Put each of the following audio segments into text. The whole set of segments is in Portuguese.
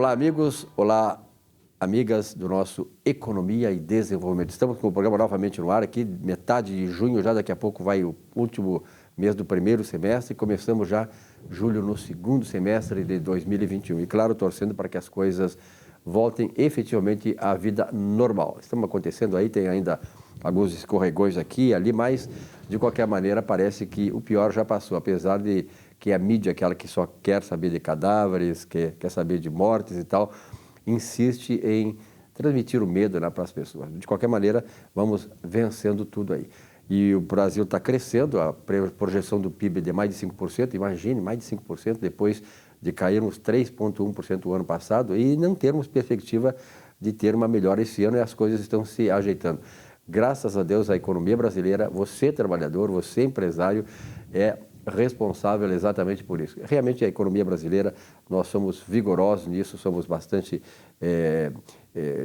Olá, amigos. Olá, amigas do nosso Economia e Desenvolvimento. Estamos com o programa novamente no ar aqui, metade de junho, já daqui a pouco vai o último mês do primeiro semestre e começamos já julho no segundo semestre de 2021. E claro, torcendo para que as coisas voltem efetivamente à vida normal. Estamos acontecendo aí, tem ainda alguns escorregões aqui e ali, mas de qualquer maneira parece que o pior já passou, apesar de que a mídia, aquela que só quer saber de cadáveres, que quer saber de mortes e tal, insiste em transmitir o medo, né, para as pessoas. De qualquer maneira, vamos vencendo tudo aí. E o Brasil está crescendo, a projeção do PIB de mais de 5%, imagine, mais de 5%, depois de cairmos 3,1% o ano passado e não termos perspectiva de ter uma melhora esse ano, e as coisas estão se ajeitando. Graças a Deus, a economia brasileira, você trabalhador, você empresário, é responsável exatamente por isso. Realmente a economia brasileira, nós somos vigorosos nisso, somos bastante,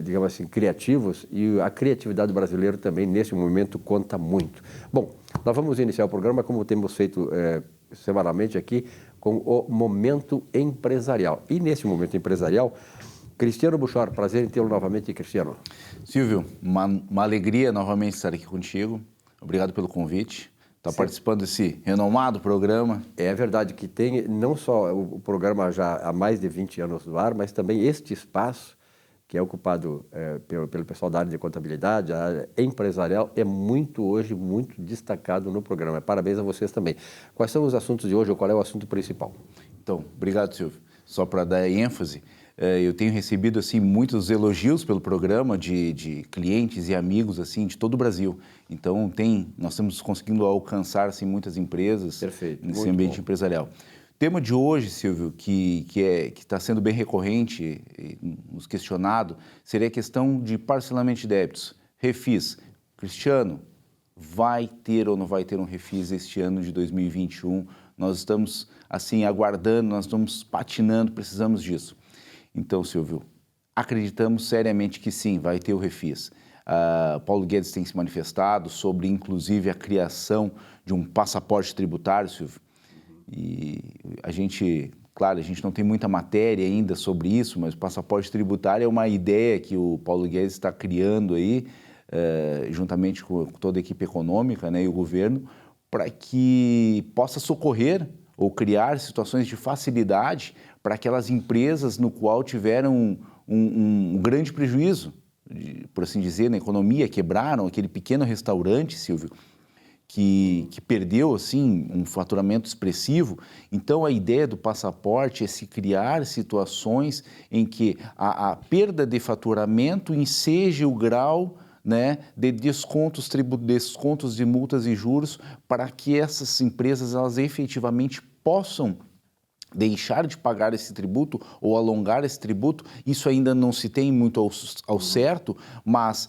digamos assim, criativos, e a criatividade do brasileiro também nesse momento conta muito. Bom, nós vamos iniciar o programa como temos feito semanalmente aqui com o Momento Empresarial. E nesse Momento Empresarial, Cristiano Buchor, prazer em tê-lo novamente, Cristiano. Silvio, uma alegria novamente estar aqui contigo. Obrigado pelo convite. Está participando desse renomado programa. É verdade que tem não só o programa já há mais de 20 anos no ar, mas também este espaço que é ocupado pelo pessoal da área de contabilidade, a área empresarial, é hoje muito destacado no programa. Parabéns a vocês também. Quais são os assuntos de hoje ou qual é o assunto principal? Então, obrigado, Silvio. Só para dar ênfase, eu tenho recebido assim muitos elogios pelo programa de clientes e amigos assim de todo o Brasil. Então nós estamos conseguindo alcançar assim muitas empresas. Perfeito, nesse ambiente empresarial. O tema de hoje, Silvio, que está sendo bem recorrente, nos questionado, seria a questão de parcelamento de débitos. Refis. Cristiano, vai ter ou não vai ter um refis este ano de 2021? Nós estamos assim aguardando, nós estamos patinando, precisamos disso. Então, Silvio, acreditamos seriamente que sim, vai ter o refis. Paulo Guedes tem se manifestado sobre, inclusive, a criação de um passaporte tributário, Silvio. E a gente não tem muita matéria ainda sobre isso, mas o passaporte tributário é uma ideia que o Paulo Guedes está criando aí, juntamente com toda a equipe econômica, né, e o governo, para que possa socorrer ou criar situações de facilidade para aquelas empresas no qual tiveram um grande prejuízo, por assim dizer, na economia, quebraram aquele pequeno restaurante, Silvio, que perdeu assim um faturamento expressivo. Então a ideia do passaporte é se criar situações em que a perda de faturamento enseje o grau, né, de descontos de multas e juros para que essas empresas elas efetivamente possam deixar de pagar esse tributo ou alongar esse tributo. Isso ainda não se tem muito ao certo, mas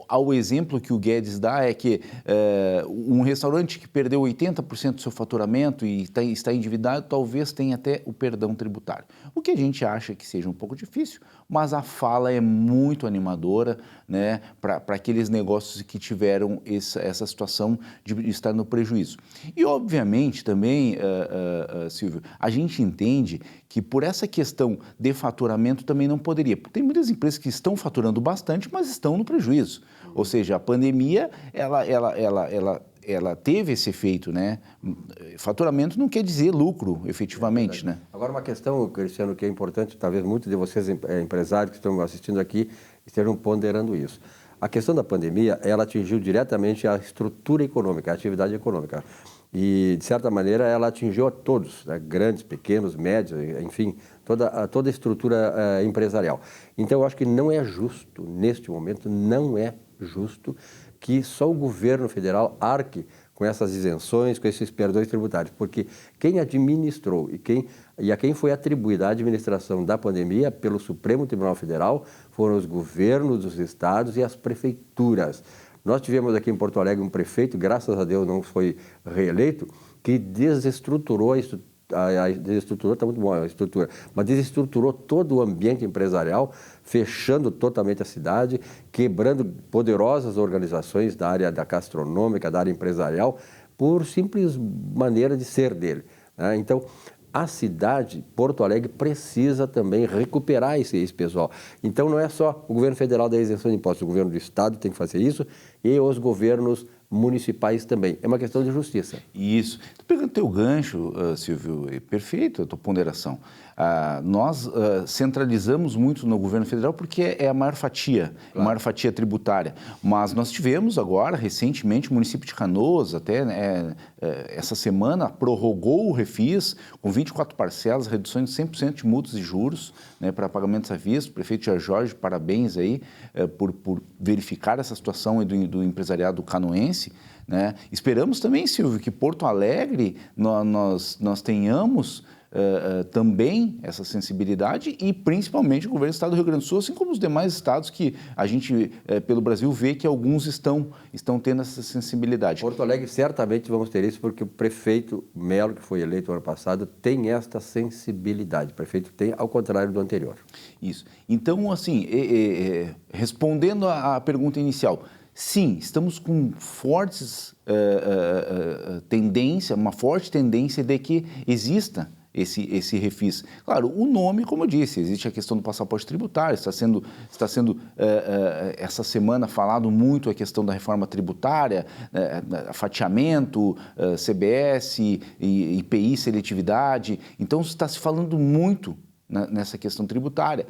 ao exemplo que o Guedes dá é que um restaurante que perdeu 80% do seu faturamento e está endividado, talvez tenha até o perdão tributário. O que a gente acha que seja um pouco difícil, mas a fala é muito animadora, né, para aqueles negócios que tiveram essa situação de estar no prejuízo. E, obviamente, também, Silvio, a gente entende que por essa questão de faturamento também não poderia. Tem muitas empresas que estão faturando bastante, mas estão no prejuízo. Ou seja, a pandemia, ela teve esse efeito, né? Faturamento não quer dizer lucro, efetivamente, né? Agora, uma questão, Cristiano, que é importante, talvez muitos de vocês, empresários que estão assistindo aqui, estejam ponderando isso. A questão da pandemia, ela atingiu diretamente a estrutura econômica, a atividade econômica. E, de certa maneira, ela atingiu a todos, né? Grandes, pequenos, médios, enfim, toda a estrutura empresarial. Então, eu acho que não é justo, neste momento, não é justo que só o governo federal arque com essas isenções, com esses perdões tributários, porque quem administrou e a quem foi atribuída a administração da pandemia pelo Supremo Tribunal Federal foram os governos dos estados e as prefeituras. Nós tivemos aqui em Porto Alegre um prefeito, graças a Deus não foi reeleito, que desestruturou desestruturou, está muito bom a estrutura, mas desestruturou todo o ambiente empresarial, fechando totalmente a cidade, quebrando poderosas organizações da área da gastronômica, da área empresarial, por simples maneira de ser dele, né? Então, a cidade, Porto Alegre, precisa também recuperar esse pessoal. Então, não é só o governo federal da isenção de impostos, o governo do estado tem que fazer isso e os governos municipais também. É uma questão de justiça. Isso. Pegando teu gancho, Silvio, é perfeito a tua ponderação. Nós centralizamos muito no governo federal porque é a maior fatia, claro, a maior fatia tributária. Mas nós tivemos agora, recentemente, o município de Canoas, até essa semana, prorrogou o refis com 24 parcelas, reduções de 100% de multas e juros, né, para pagamentos à vista. O prefeito Jair Jorge, parabéns aí por verificar essa situação do empresariado canoense. Né? Esperamos também, Silvio, que Porto Alegre nós tenhamos também essa sensibilidade e principalmente o governo do estado do Rio Grande do Sul, assim como os demais estados que a gente, pelo Brasil, vê que alguns estão tendo essa sensibilidade. Porto Alegre certamente vamos ter isso porque o prefeito Melo, que foi eleito ano passado, tem esta sensibilidade. O prefeito tem, ao contrário do anterior. Isso. Então, assim, respondendo à pergunta inicial, sim, estamos com fortes uma forte tendência de que exista esse refis. Claro, o nome, como eu disse, existe a questão do passaporte tributário, está sendo essa semana falado muito a questão da reforma tributária, fatiamento, CBS, IPI, seletividade. Então, está se falando muito nessa questão tributária.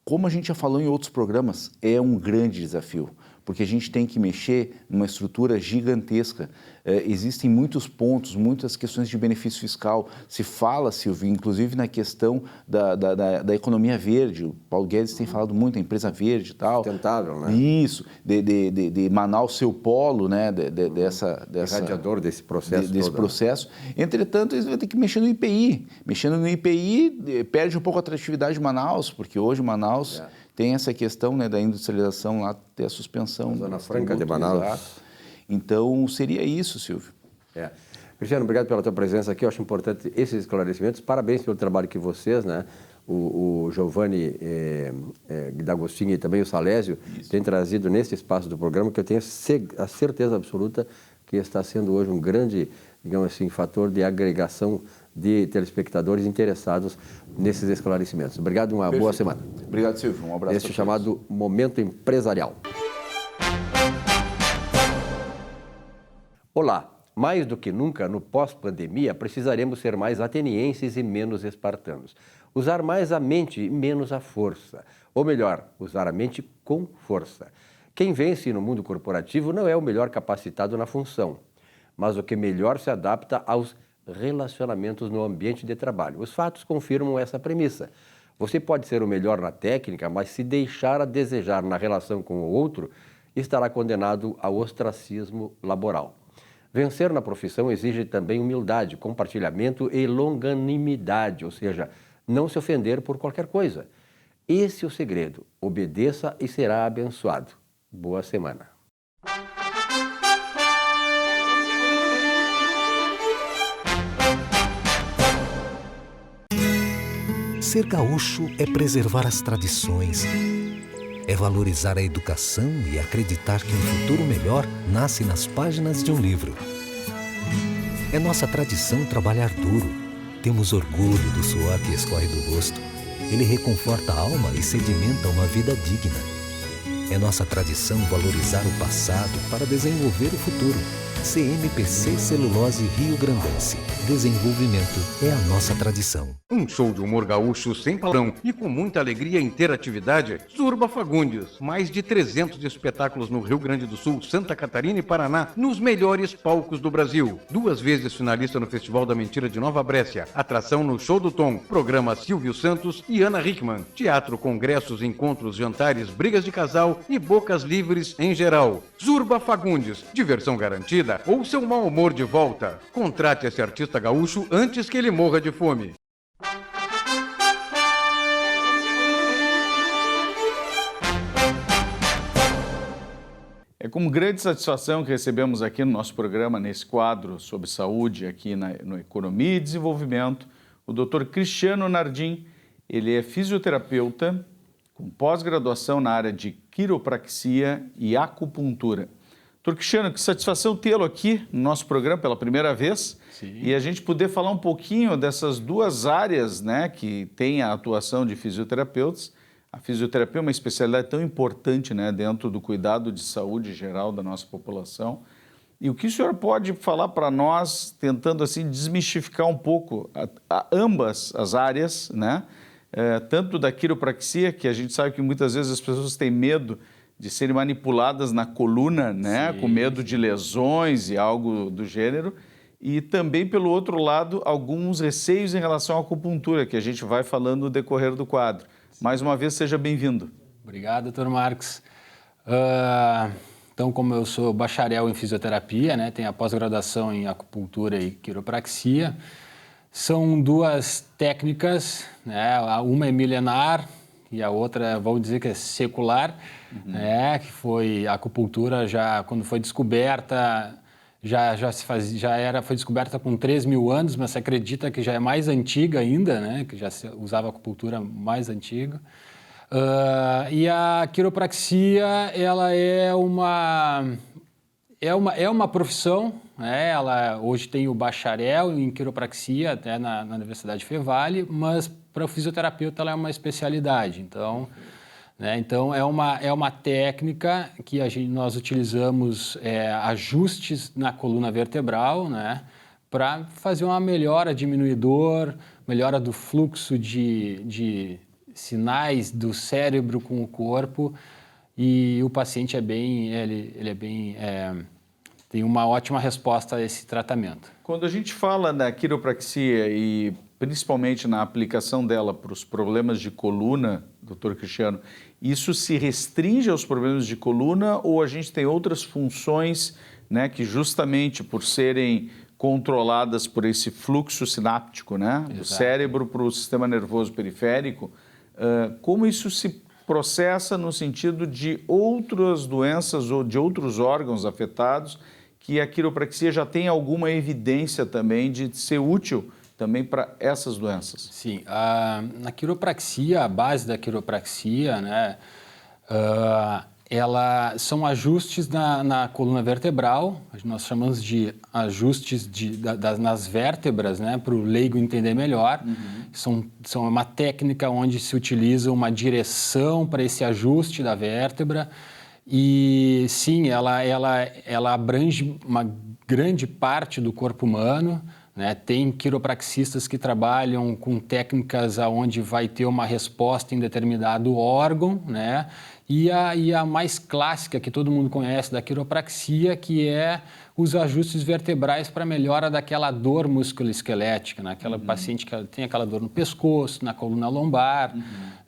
Como a gente já falou em outros programas, é um grande desafio, porque a gente tem que mexer numa estrutura gigantesca. Existem muitos pontos, muitas questões de benefício fiscal. Se fala, Silvio, inclusive na questão da economia verde. O Paulo Guedes tem falado muito, a empresa verde e tal. Sustentável, né? Isso, de Manaus seu polo, né? Dessa irradiador desse processo. Desse processo. Entretanto, eles vão ter que mexer no IPI. Mexendo no IPI, perde um pouco a atratividade de Manaus, porque hoje Manaus tem essa questão, né, da industrialização lá, ter a suspensão. Zona Franca de Manaus. Exato. Então, seria isso, Silvio. Cristiano, obrigado pela tua presença aqui. Eu acho importante esses esclarecimentos. Parabéns pelo trabalho que vocês, né? O Giovanni D'Agostini e também o Salésio têm trazido nesse espaço do programa, que eu tenho a certeza absoluta que está sendo hoje um grande, digamos assim, fator de agregação de telespectadores interessados nesses esclarecimentos. Obrigado e uma boa semana. Obrigado, Silvio. Um abraço. Este é chamado Momento Empresarial. Olá! Mais do que nunca, no pós-pandemia, precisaremos ser mais atenienses e menos espartanos. Usar mais a mente e menos a força. Ou melhor, usar a mente com força. Quem vence no mundo corporativo não é o melhor capacitado na função, mas o que melhor se adapta aos relacionamentos no ambiente de trabalho. Os fatos confirmam essa premissa. Você pode ser o melhor na técnica, mas se deixar a desejar na relação com o outro, estará condenado ao ostracismo laboral. Vencer na profissão exige também humildade, compartilhamento e longanimidade, ou seja, não se ofender por qualquer coisa. Esse é o segredo. Obedeça e será abençoado. Boa semana. Ser gaúcho é preservar as tradições, é valorizar a educação e acreditar que um futuro melhor nasce nas páginas de um livro. É nossa tradição trabalhar duro. Temos orgulho do suor que escorre do rosto. Ele reconforta a alma e sedimenta uma vida digna. É nossa tradição valorizar o passado para desenvolver o futuro. CMPC Celulose Rio Grandense. Desenvolvimento é a nossa tradição. Um show de humor gaúcho sem palavrão e com muita alegria e interatividade. Zurba Fagundes. Mais de 300 espetáculos no Rio Grande do Sul, Santa Catarina e Paraná, nos melhores palcos do Brasil. 2 vezes finalista no Festival da Mentira de Nova Brécia. Atração no Show do Tom. Programa Silvio Santos e Ana Hickman. Teatro, congressos, encontros, jantares, brigas de casal e bocas livres em geral. Zurba Fagundes. Diversão garantida ou seu mau humor de volta. Contrate esse artista gaúcho antes que ele morra de fome. É com grande satisfação que recebemos aqui no nosso programa, nesse quadro sobre saúde, aqui no Economia e Desenvolvimento, o Dr. Cristiano Nardim. Ele é fisioterapeuta com pós-graduação na área de quiropraxia e acupuntura. Doutor Cristiano, que satisfação tê-lo aqui no nosso programa pela primeira vez. Sim. E a gente poder falar um pouquinho dessas duas áreas, né, que tem a atuação de fisioterapeutas. A fisioterapia é uma especialidade tão importante, né, dentro do cuidado de saúde geral da nossa população. E o que o senhor pode falar para nós, tentando assim desmistificar um pouco ambas as áreas, né? Tanto da quiropraxia, que a gente sabe que muitas vezes as pessoas têm medo de serem manipuladas na coluna, né? Sim. Com medo de lesões e algo do gênero. E também, pelo outro lado, alguns receios em relação à acupuntura, que a gente vai falando no decorrer do quadro. Mais uma vez, seja bem-vindo. Obrigado, doutor Marcos. Então, como eu sou bacharel em fisioterapia, né, tenho a pós-graduação em acupuntura e quiropraxia, são duas técnicas, né, uma é milenar e a outra, vamos dizer que é secular, né, que foi a acupuntura já, quando foi descoberta, foi descoberta com 3.000 anos, mas se acredita que já é mais antiga ainda, né, que já se usava acupuntura mais antiga. E a quiropraxia, ela é uma profissão, né? Ela hoje tem o bacharel em quiropraxia até na Universidade Fevale, mas para o fisioterapeuta ela é uma especialidade. Então, né? Então é uma técnica que nós utilizamos ajustes na coluna vertebral, né? Para fazer uma melhora, diminuir dor, melhora do fluxo de sinais do cérebro com o corpo, e o paciente tem uma ótima resposta a esse tratamento. Quando a gente fala da quiropraxia e principalmente na aplicação dela para os problemas de coluna, doutor Cristiano, isso se restringe aos problemas de coluna ou a gente tem outras funções, né, que justamente por serem controladas por esse fluxo sináptico, né, do cérebro para o sistema nervoso periférico, como isso se processa no sentido de outras doenças ou de outros órgãos afetados, que a quiropraxia já tem alguma evidência também de ser útil também para essas doenças? Sim, na quiropraxia, a base da quiropraxia, né, são ajustes na coluna vertebral, nós chamamos de ajustes nas vértebras, né, para o leigo entender melhor. São uma técnica onde se utiliza uma direção para esse ajuste da vértebra e, sim, ela abrange uma grande parte do corpo humano, né? Tem quiropraxistas que trabalham com técnicas onde vai ter uma resposta em determinado órgão, né? E a mais clássica, que todo mundo conhece da quiropraxia, que é os ajustes vertebrais para melhora daquela dor musculoesquelética, né? Aquela paciente que tem aquela dor no pescoço, na coluna lombar.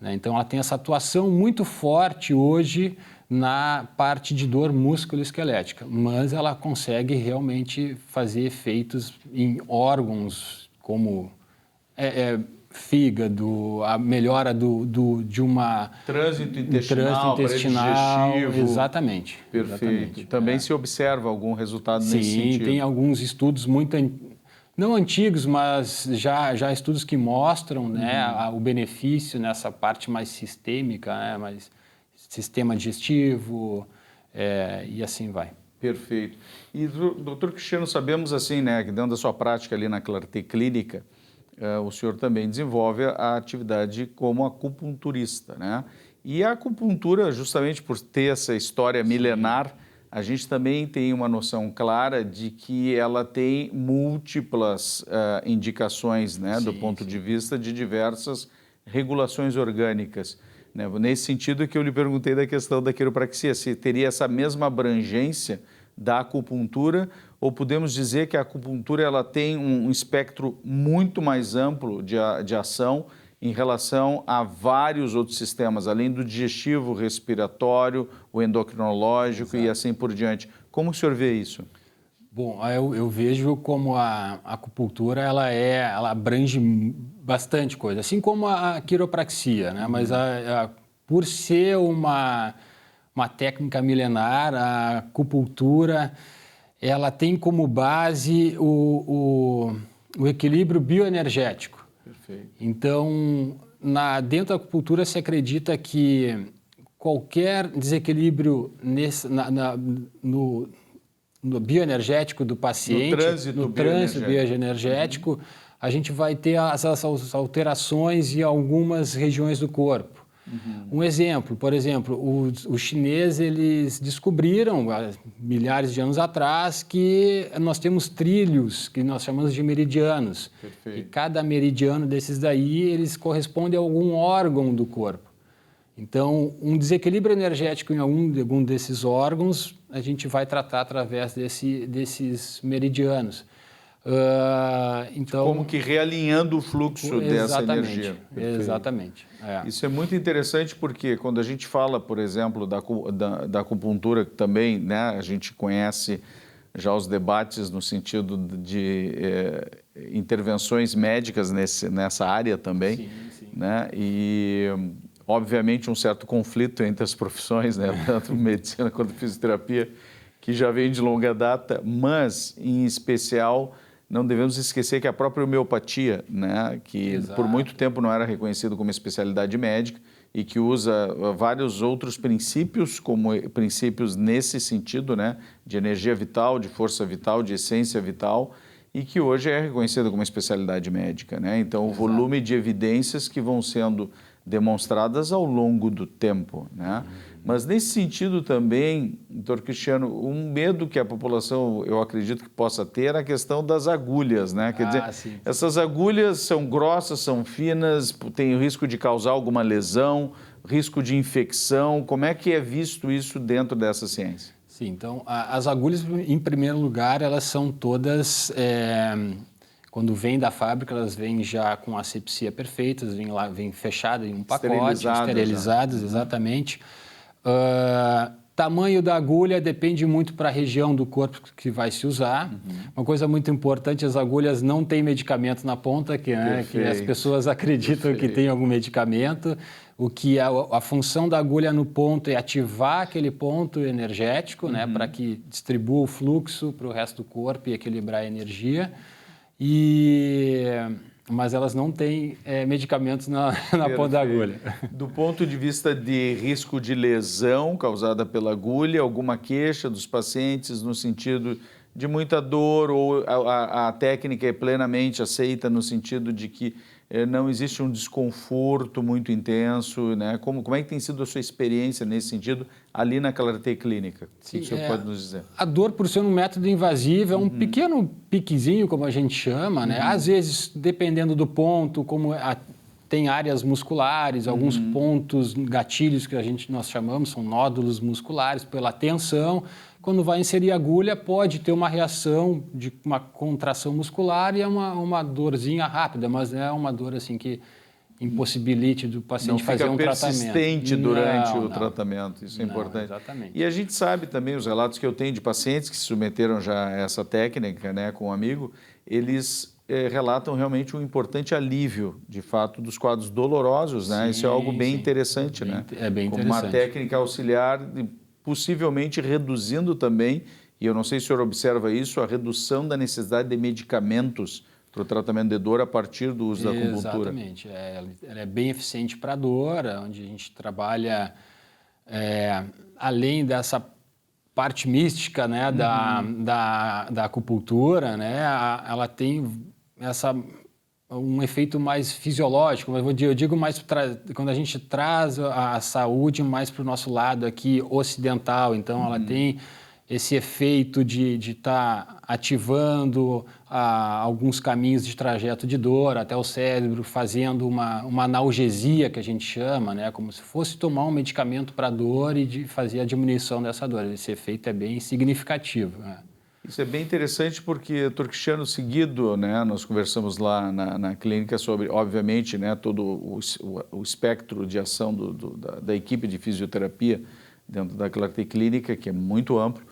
Né? Então, ela tem essa atuação muito forte hoje na parte de dor musculoesquelética, mas ela consegue realmente fazer efeitos em órgãos como fígado, a melhora de uma... Trânsito intestinal, digestivo. Exatamente. Perfeito. Exatamente. Também se observa algum resultado nesse sentido? Sim, tem alguns estudos não antigos, mas já estudos que mostram, né, o benefício nessa parte mais sistêmica, né, mais sistema digestivo, e assim vai. Perfeito. E, doutor Cristiano, sabemos assim, né, que dentro da sua prática ali na Clarté Clínica, o senhor também desenvolve a atividade como acupunturista, né? E a acupuntura, justamente por ter essa história milenar, a gente também tem uma noção clara de que ela tem múltiplas indicações, né, do ponto de vista de diversas regulações orgânicas. Né? Nesse sentido que eu lhe perguntei da questão da quiropraxia, se teria essa mesma abrangência da acupuntura, ou podemos dizer que a acupuntura ela tem um espectro muito mais amplo de ação em relação a vários outros sistemas, além do digestivo, respiratório, o endocrinológico e assim por diante. Como o senhor vê isso? Bom, eu vejo como a acupuntura ela abrange bastante coisa, assim como a quiropraxia, né? Mas por ser uma técnica milenar, a acupuntura ela tem como base o equilíbrio bioenergético. Perfeito. Então, dentro da acupuntura se acredita que qualquer desequilíbrio no bioenergético do paciente, no trânsito bioenergético, a gente vai ter as alterações em algumas regiões do corpo. Um exemplo, por exemplo, os chineses eles descobriram, há milhares de anos atrás, que nós temos trilhos, que nós chamamos de meridianos. Perfeito. E cada meridiano desses daí, eles correspondem a algum órgão do corpo. Então, um desequilíbrio energético em algum desses órgãos, a gente vai tratar através desses meridianos. Então, como que realinhando o fluxo dessa energia. Perfeito. Exatamente. Isso é muito interessante porque quando a gente fala, por exemplo, da acupuntura, que também, né, a gente conhece já os debates no sentido de intervenções médicas nessa área também, sim, sim. Né? E, obviamente, um certo conflito entre as profissões, né, tanto medicina quanto fisioterapia, que já vem de longa data, mas, em especial, não devemos esquecer que a própria homeopatia, né, que Exato. Por muito tempo não era reconhecido como especialidade médica e que usa vários outros princípios, como princípios nesse sentido, né, de energia vital, de força vital, de essência vital, e que hoje é reconhecida como especialidade médica, né? Então, o volume de evidências que vão sendo demonstradas ao longo do tempo, né? Mas nesse sentido também, doutor Cristiano, um medo que a população, eu acredito que possa ter, é a questão das agulhas, né? Quer dizer, sim. Essas agulhas são grossas, são finas, tem o risco de causar alguma lesão, risco de infecção. Como é que é visto isso dentro dessa ciência? Sim, então, as agulhas, em primeiro lugar, elas são todas... Quando vêm da fábrica, elas vêm já com asepsia perfeita, vêm fechadas em um pacote, esterilizadas, exatamente. Tamanho da agulha depende muito para a região do corpo que vai se usar. Uma coisa muito importante, as agulhas não têm medicamento na ponta, que as pessoas acreditam que tem algum medicamento. O que a função da agulha no ponto é ativar aquele ponto energético, né, para que distribua o fluxo para o resto do corpo e equilibrar a energia. Mas elas não têm medicamentos na ponta da agulha. Do ponto de vista de risco de lesão causada pela agulha, alguma queixa dos pacientes no sentido de muita dor, ou a técnica é plenamente aceita no sentido de que não existe um desconforto muito intenso, né? Como é que tem sido a sua experiência nesse sentido ali na Clarté Clínica? Sim, o que o senhor pode nos dizer? A dor, por ser um método invasivo, é um pequeno piquezinho, como a gente chama, né? Às vezes, dependendo do ponto, tem áreas musculares, alguns pontos, gatilhos que nós chamamos, são nódulos musculares, pela tensão. Quando vai inserir a agulha, pode ter uma reação de uma contração muscular e é uma dorzinha rápida, mas é uma dor assim que impossibilite do paciente fazer um tratamento. Não fica persistente durante o tratamento, isso é importante. Exatamente. E a gente sabe também, os relatos que eu tenho de pacientes que se submeteram já a essa técnica, né, com um amigo, eles relatam realmente um importante alívio, de fato, dos quadros dolorosos, né? Sim, isso é algo bem interessante, né? É bem interessante. Como uma técnica auxiliar, possivelmente reduzindo também, e eu não sei se o senhor observa isso, a redução da necessidade de medicamentos para o tratamento de dor a partir do uso da acupuntura. Exatamente. Ela é bem eficiente para a dor, onde a gente trabalha, além dessa parte mística, né, da acupuntura, né, ela tem um efeito mais fisiológico, mas eu digo mais quando a gente traz a saúde mais para o nosso lado aqui ocidental, então ela tem esse efeito de estar ativando alguns caminhos de trajeto de dor até o cérebro, fazendo uma analgesia, que a gente chama, né? Como se fosse tomar um medicamento para dor e fazer a diminuição dessa dor. Esse efeito é bem significativo, né? Isso é bem interessante porque, doutor Cristiano, seguido, né, nós conversamos lá na clínica sobre, obviamente, né, todo o espectro de ação da equipe de fisioterapia dentro da Clarté Clínica, que é muito amplo,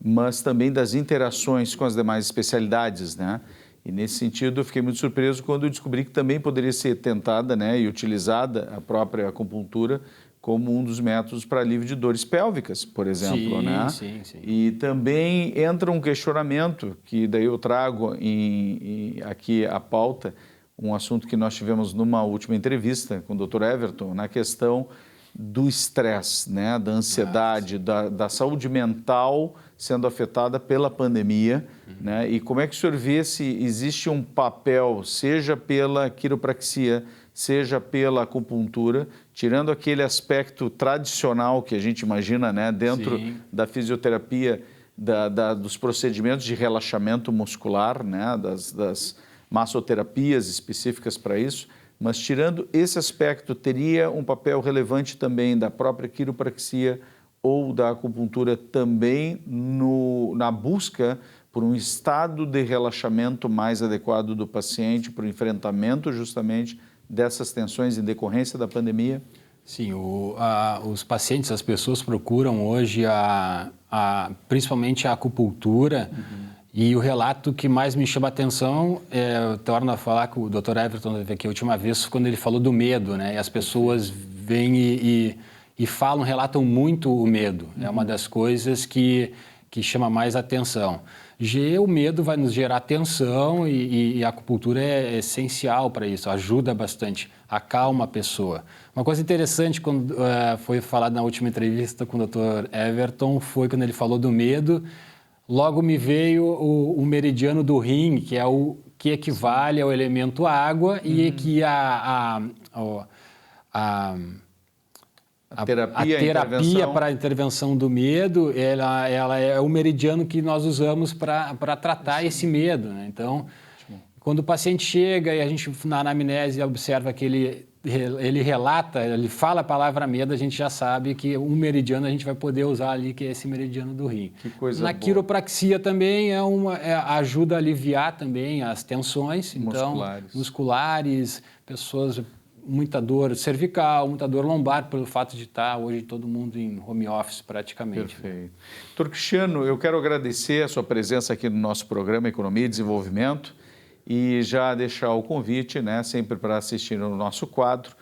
mas também das interações com as demais especialidades, né? E nesse sentido eu fiquei muito surpreso quando eu descobri que também poderia ser tentada, né, e utilizada a própria acupuntura como um dos métodos para alívio de dores pélvicas, por exemplo, sim, né? Sim. E também entra um questionamento que daí eu trago aqui à pauta, um assunto que nós tivemos numa última entrevista com o Dr. Everton, na questão do estresse, né, da ansiedade, da saúde mental sendo afetada pela pandemia, né? E como é que o senhor vê se existe um papel, seja pela quiropraxia, seja pela acupuntura, tirando aquele aspecto tradicional que a gente imagina, né, dentro da fisioterapia, dos procedimentos de relaxamento muscular, né, das massoterapias específicas para isso, mas tirando esse aspecto, teria um papel relevante também da própria quiropraxia ou da acupuntura também na busca por um estado de relaxamento mais adequado do paciente, para o enfrentamento justamente dessas tensões em decorrência da pandemia? Sim, os pacientes, as pessoas procuram hoje principalmente a acupuntura. E o relato que mais me chama a atenção, eu torno a falar com o Dr. Everton aqui a última vez, quando ele falou do medo, né? E as pessoas vêm e falam, relatam muito o medo. É uma das coisas que chama mais atenção. O medo vai nos gerar tensão e a acupuntura é essencial para isso, ajuda bastante, acalma a pessoa. Uma coisa interessante, quando foi falado na última entrevista com o Dr. Everton, foi quando ele falou do medo. Logo me veio o meridiano do rim, que é o que equivale ao elemento água e que a terapia para a intervenção do medo, ela é o meridiano que nós usamos para tratar esse medo, né? Então, quando o paciente chega e a gente na anamnese observa que ele relata, ele fala a palavra medo, a gente já sabe que um meridiano a gente vai poder usar ali, que é esse meridiano do rim. Que coisa Na boa. Quiropraxia também ajuda a aliviar também as tensões musculares, pessoas, muita dor cervical, muita dor lombar, pelo fato de estar hoje todo mundo em home office praticamente. Perfeito. Dr. Cristiano, eu quero agradecer a sua presença aqui no nosso programa Economia e Desenvolvimento, e já deixar o convite, né, sempre para assistir no nosso quadro,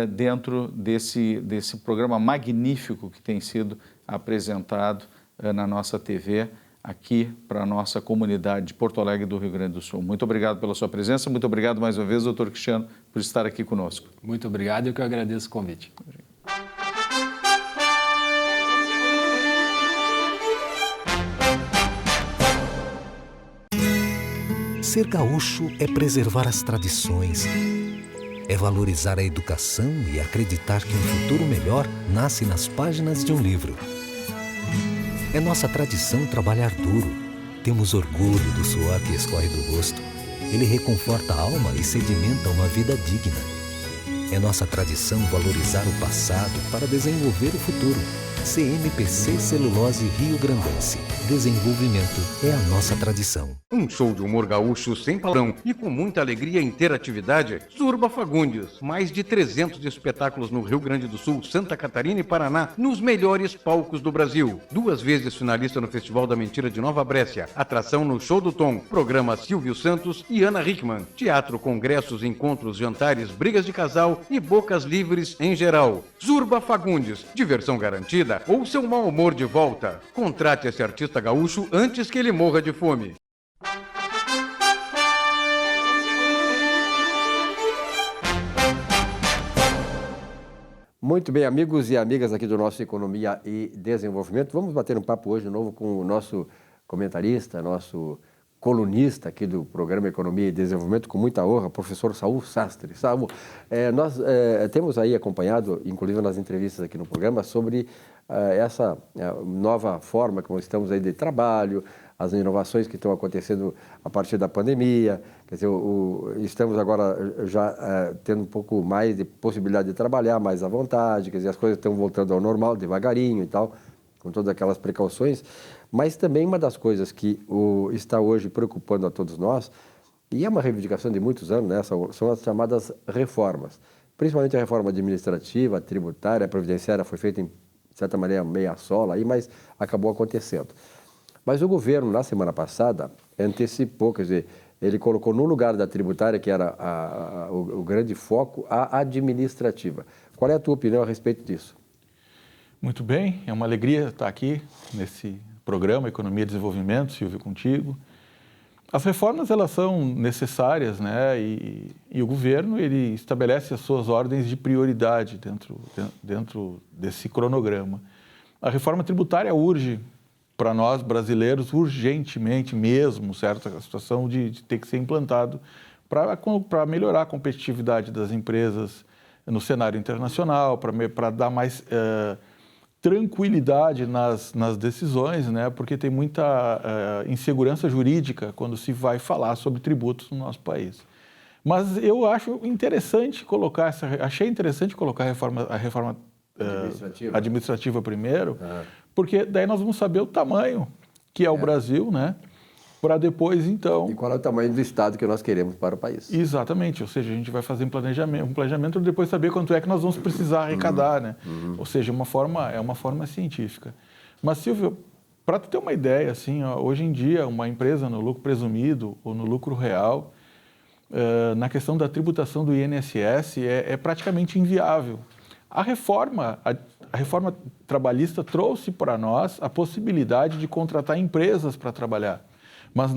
dentro desse programa magnífico que tem sido apresentado na nossa TV, aqui para a nossa comunidade de Porto Alegre do Rio Grande do Sul. Muito obrigado pela sua presença, muito obrigado mais uma vez, doutor Cristiano, por estar aqui conosco. Muito obrigado, eu que agradeço o convite. Ser gaúcho é preservar as tradições, é valorizar a educação e acreditar que um futuro melhor nasce nas páginas de um livro. É nossa tradição trabalhar duro. Temos orgulho do suor que escorre do rosto. Ele reconforta a alma e sedimenta uma vida digna. É nossa tradição valorizar o passado para desenvolver o futuro. CMPC Celulose Rio Grandense. Desenvolvimento é a nossa tradição. Um show de humor gaúcho sem palavrão e com muita alegria e interatividade. Zurba Fagundes. Mais de 300 espetáculos no Rio Grande do Sul, Santa Catarina e Paraná, nos melhores palcos do Brasil. 2 vezes finalista no Festival da Mentira de Nova Brécia. Atração no Show do Tom. Programa Silvio Santos e Ana Hickman. Teatro, congressos, encontros, jantares, brigas de casal e bocas livres em geral. Zurba Fagundes. Diversão garantida ou seu mau humor de volta. Contrate esse artista gaúcho antes que ele morra de fome. Muito bem, amigos e amigas aqui do nosso Economia e Desenvolvimento. Vamos bater um papo hoje de novo com o nosso comentarista, nosso colunista aqui do programa Economia e Desenvolvimento, com muita honra, professor Saul Sastre. Saul, nós temos aí acompanhado, inclusive nas entrevistas aqui no programa, sobre essa nova forma como estamos aí de trabalho, as inovações que estão acontecendo a partir da pandemia. Quer dizer, estamos agora já tendo um pouco mais de possibilidade de trabalhar mais à vontade, quer dizer, as coisas estão voltando ao normal devagarinho e tal, com todas aquelas precauções. Mas também uma das coisas que está hoje preocupando a todos nós, e é uma reivindicação de muitos anos, né, são as chamadas reformas. Principalmente a reforma administrativa, a tributária, a previdenciária foi feita, de certa maneira, meia sola, aí, mas acabou acontecendo. Mas o governo, na semana passada, antecipou, quer dizer, ele colocou no lugar da tributária, que era o grande foco, a administrativa. Qual é a tua opinião a respeito disso? Muito bem, é uma alegria estar aqui nesse programa Economia e Desenvolvimento, Silvio, contigo. As reformas, elas são necessárias, né? E o governo, ele estabelece as suas ordens de prioridade dentro desse cronograma. A reforma tributária urge para nós, brasileiros, urgentemente mesmo, certo? A situação de ter que ser implantado para melhorar a competitividade das empresas no cenário internacional, para dar mais tranquilidade nas decisões, né? Porque tem muita insegurança jurídica quando se vai falar sobre tributos no nosso país. Mas eu acho interessante achei interessante colocar a reforma administrativa primeiro, porque daí nós vamos saber o tamanho que é o Brasil, né? Para depois, então... E qual é o tamanho do Estado que nós queremos para o país. Exatamente, ou seja, a gente vai fazer um planejamento e depois saber quanto é que nós vamos precisar arrecadar, né? Ou seja, é uma forma científica. Mas, Silvio, para tu ter uma ideia, assim, ó, hoje em dia, uma empresa no lucro presumido ou no lucro real, na questão da tributação do INSS, é praticamente inviável. A reforma trabalhista trouxe para nós a possibilidade de contratar empresas para trabalhar. Mas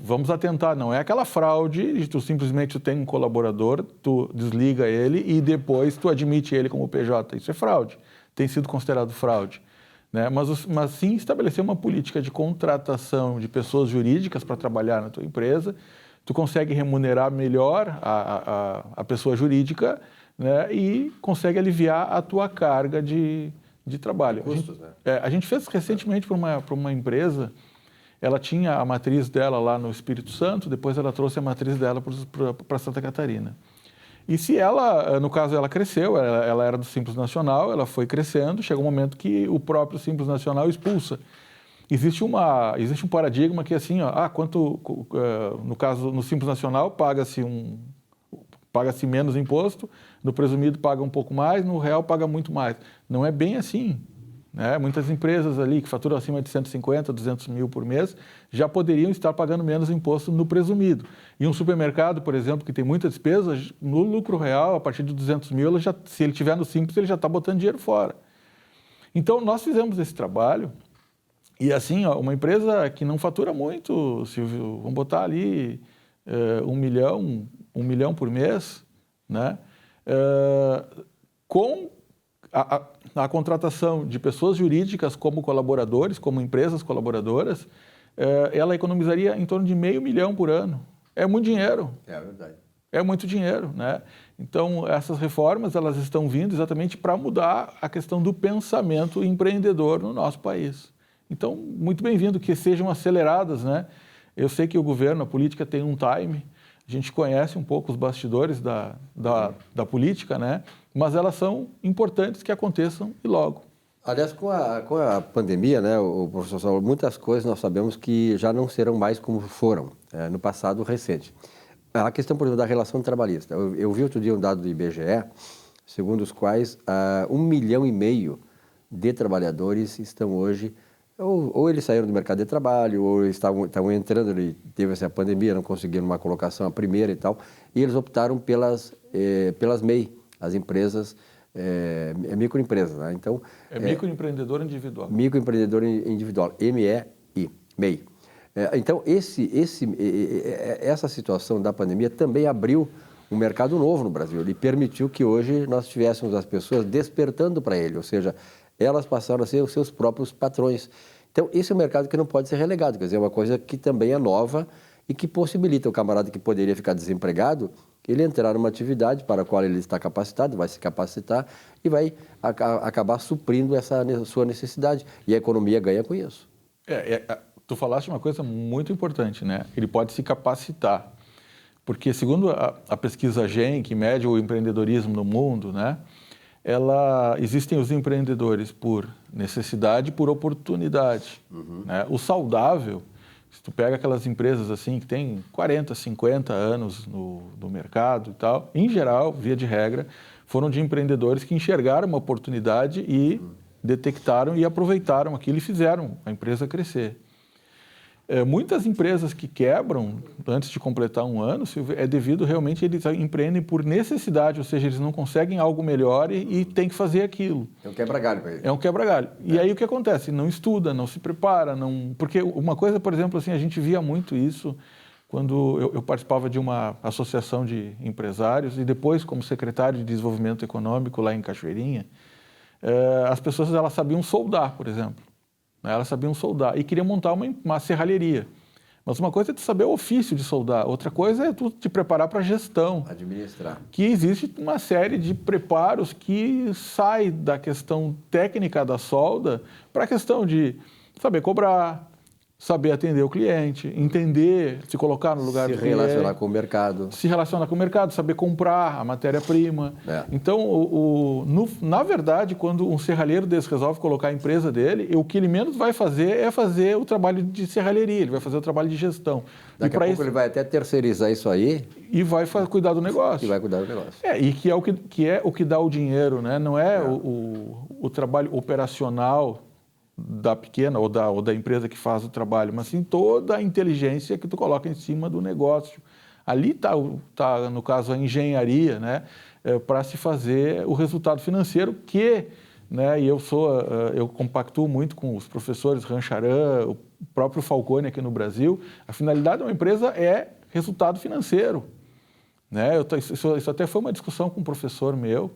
vamos atentar, não é aquela fraude de tu simplesmente tem um colaborador, tu desliga ele e depois tu admite ele como PJ. Isso é fraude, tem sido considerado fraude. Né? Mas sim estabelecer uma política de contratação de pessoas jurídicas para trabalhar na tua empresa, tu consegue remunerar melhor a pessoa jurídica, né? E consegue aliviar a tua carga de trabalho. Custos, né? A gente fez recentemente para uma empresa. Ela tinha a matriz dela lá no Espírito Santo, depois ela trouxe a matriz dela para Santa Catarina. E se ela, no caso, ela cresceu, ela era do Simples Nacional, ela foi crescendo, chega um momento que o próprio Simples Nacional expulsa. Existe um paradigma que assim, ó, no caso, no Simples Nacional, paga-se menos imposto, no presumido paga um pouco mais, no real paga muito mais. Não é bem assim. Né? Muitas empresas ali que faturam acima de 150, 200 mil por mês já poderiam estar pagando menos imposto no presumido. E um supermercado, por exemplo, que tem muita despesa, no lucro real, a partir de 200 mil, se ele tiver no Simples, ele já está botando dinheiro fora. Então, nós fizemos esse trabalho e assim, ó, uma empresa que não fatura muito, Silvio, vamos botar ali 1 milhão por mês, né? Com a contratação de pessoas jurídicas como colaboradores, como empresas colaboradoras, ela economizaria em torno de R$500 mil por ano. É muito dinheiro. É verdade. É muito dinheiro, né? Então, essas reformas, elas estão vindo exatamente para mudar a questão do pensamento empreendedor no nosso país. Então, muito bem-vindo que sejam aceleradas, né? Eu sei que o governo, a política tem um time, a gente conhece um pouco os bastidores da política, né? Mas elas são importantes que aconteçam e logo. Aliás, com a pandemia, né, o professor Saulo, muitas coisas nós sabemos que já não serão mais como foram no passado recente. A questão, por exemplo, da relação trabalhista. Eu vi outro dia um dado do IBGE, segundo os quais 1,5 milhão de trabalhadores estão hoje, ou eles saíram do mercado de trabalho, ou estavam entrando, teve essa pandemia, não conseguiram uma colocação, a primeira e tal, e eles optaram pelas MEI, as empresas, microempresas, né? Então, microempreendedor individual. Microempreendedor individual, MEI. Então, essa situação da pandemia também abriu um mercado novo no Brasil e permitiu que hoje nós tivéssemos as pessoas despertando para ele, ou seja, elas passaram a ser os seus próprios patrões. Então, esse é um mercado que não pode ser relegado, quer dizer, é uma coisa que também é nova e que possibilita o camarada que poderia ficar desempregado, ele entrar numa atividade para a qual ele está capacitado, vai se capacitar e vai acabar suprindo essa sua necessidade. E a economia ganha com isso. Tu falaste uma coisa muito importante, né? Ele pode se capacitar. Porque, segundo a pesquisa GEM, que mede o empreendedorismo no mundo, né? Existem os empreendedores por necessidade e por oportunidade. Né? O saudável, se tu pega aquelas empresas assim que têm 40, 50 anos no mercado e tal, em geral, via de regra, foram de empreendedores que enxergaram uma oportunidade e detectaram e aproveitaram aquilo e fizeram a empresa crescer. Muitas empresas que quebram antes de completar um ano, Silvio, é devido realmente eles empreendem por necessidade, ou seja, eles não conseguem algo melhor e tem que fazer aquilo. É um quebra-galho para ele. É um quebra-galho. E aí o que acontece? Não estuda, não se prepara, não... Porque uma coisa, por exemplo, assim, a gente via muito isso quando eu participava de uma associação de empresários e depois, como secretário de desenvolvimento econômico lá em Cachoeirinha, as pessoas elas sabiam soldar, por exemplo. Elas sabiam soldar e queriam montar uma serralheria. Mas uma coisa é tu saber o ofício de soldar, outra coisa é tu te preparar para a gestão. Administrar. Que existe uma série de preparos que sai da questão técnica da solda para a questão de saber cobrar, saber atender o cliente, entender, se colocar no lugar do cliente. Se relacionar com o mercado. Se relacionar com o mercado, saber comprar a matéria-prima. Então, na verdade, quando um serralheiro desse resolve colocar a empresa dele, o que ele menos vai fazer é fazer o trabalho de serralheria, ele vai fazer o trabalho de gestão. Daqui a pouco ele vai até terceirizar isso aí. E vai cuidar do negócio. E vai cuidar do negócio. E que é o que dá o dinheiro, né? Não é o trabalho operacional da pequena ou da empresa que faz o trabalho, mas sim toda a inteligência que tu coloca em cima do negócio. Ali está, no caso, a engenharia, né, para se fazer o resultado financeiro que, né, e eu compactuo muito com os professores Rancharan, o próprio Falcone aqui no Brasil, a finalidade de uma empresa é resultado financeiro. Né? Isso até foi uma discussão com um professor meu,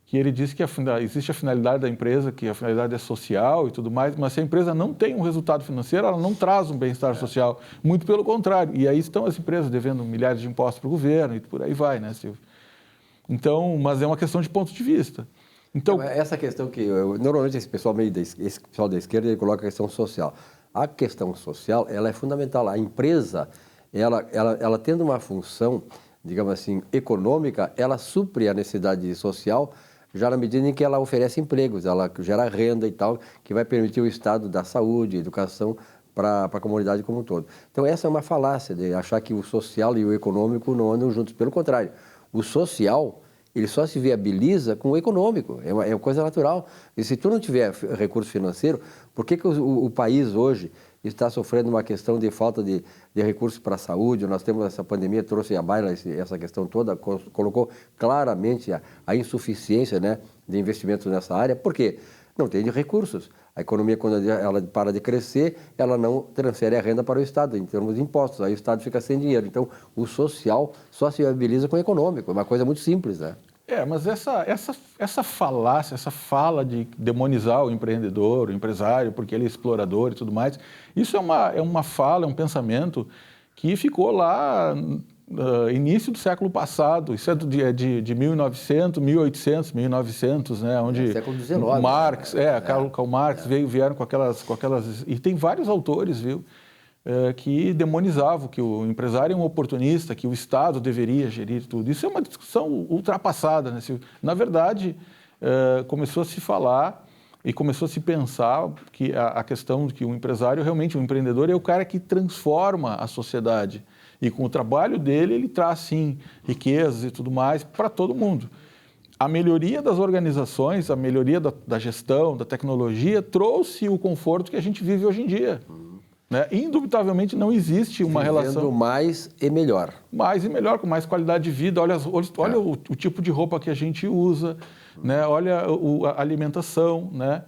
que ele disse que existe a finalidade da empresa, que a finalidade é social e tudo mais, mas se a empresa não tem um resultado financeiro, ela não traz um bem-estar social, muito pelo contrário. E aí estão as empresas devendo milhares de impostos para o governo e por aí vai, né, Silvio? Então, mas é uma questão de ponto de vista. Então, essa questão que normalmente esse pessoal da esquerda ele coloca a questão social. A questão social, ela é fundamental. A empresa, ela tendo uma função, digamos assim, econômica, ela supre a necessidade social já na medida em que ela oferece empregos, ela gera renda e tal, que vai permitir o estado da saúde, educação para a comunidade como um todo. Então essa é uma falácia de achar que o social e o econômico não andam juntos. Pelo contrário, o social, ele só se viabiliza com o econômico, é uma coisa natural. E se tu não tiver recurso financeiro, por que o país hoje está sofrendo uma questão de falta de recursos para a saúde? Nós temos essa pandemia, trouxe à baila essa questão toda, colocou claramente a insuficiência, né, de investimentos nessa área. Por quê? Não tem recursos. A economia, quando ela para de crescer, ela não transfere a renda para o Estado, em termos de impostos. Aí o Estado fica sem dinheiro. Então, o social só se viabiliza com o econômico. É uma coisa muito simples, né? Mas essa falácia, essa fala de demonizar o empreendedor, o empresário, porque ele é explorador e tudo mais, isso é uma fala, é um pensamento que ficou lá início do século passado. Isso é de 1900, 1800, 1900, né? Onde século XIX. Marx, Karl Marx vieram com aquelas... E tem vários autores, viu? Que demonizavam que o empresário é um oportunista, que o Estado deveria gerir tudo. Isso é uma discussão ultrapassada, né? Na verdade, começou a se falar e começou a se pensar que a questão de que o empresário, realmente, o empreendedor é o cara que transforma a sociedade. E com o trabalho dele, ele traz, sim, riquezas e tudo mais para todo mundo. A melhoria das organizações, a melhoria da gestão, da tecnologia, trouxe o conforto que a gente vive hoje em dia. Né? Indubitavelmente não existe uma relação... mais e melhor. Mais e melhor, com mais qualidade de vida. Olha o tipo de roupa que a gente usa, né? Olha a alimentação, né?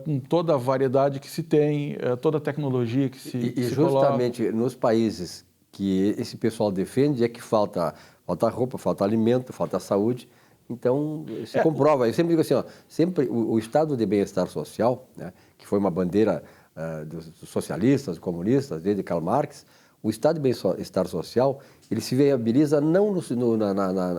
Com toda a variedade que se tem, toda a tecnologia que se justamente coloca. Nos países que esse pessoal defende é que falta roupa, falta alimento, falta saúde. Então, se comprova. Eu sempre digo assim, sempre o estado de bem-estar social, né, que foi uma bandeira dos socialistas, comunistas, desde Karl Marx, o estado de bem-estar social, ele se viabiliza não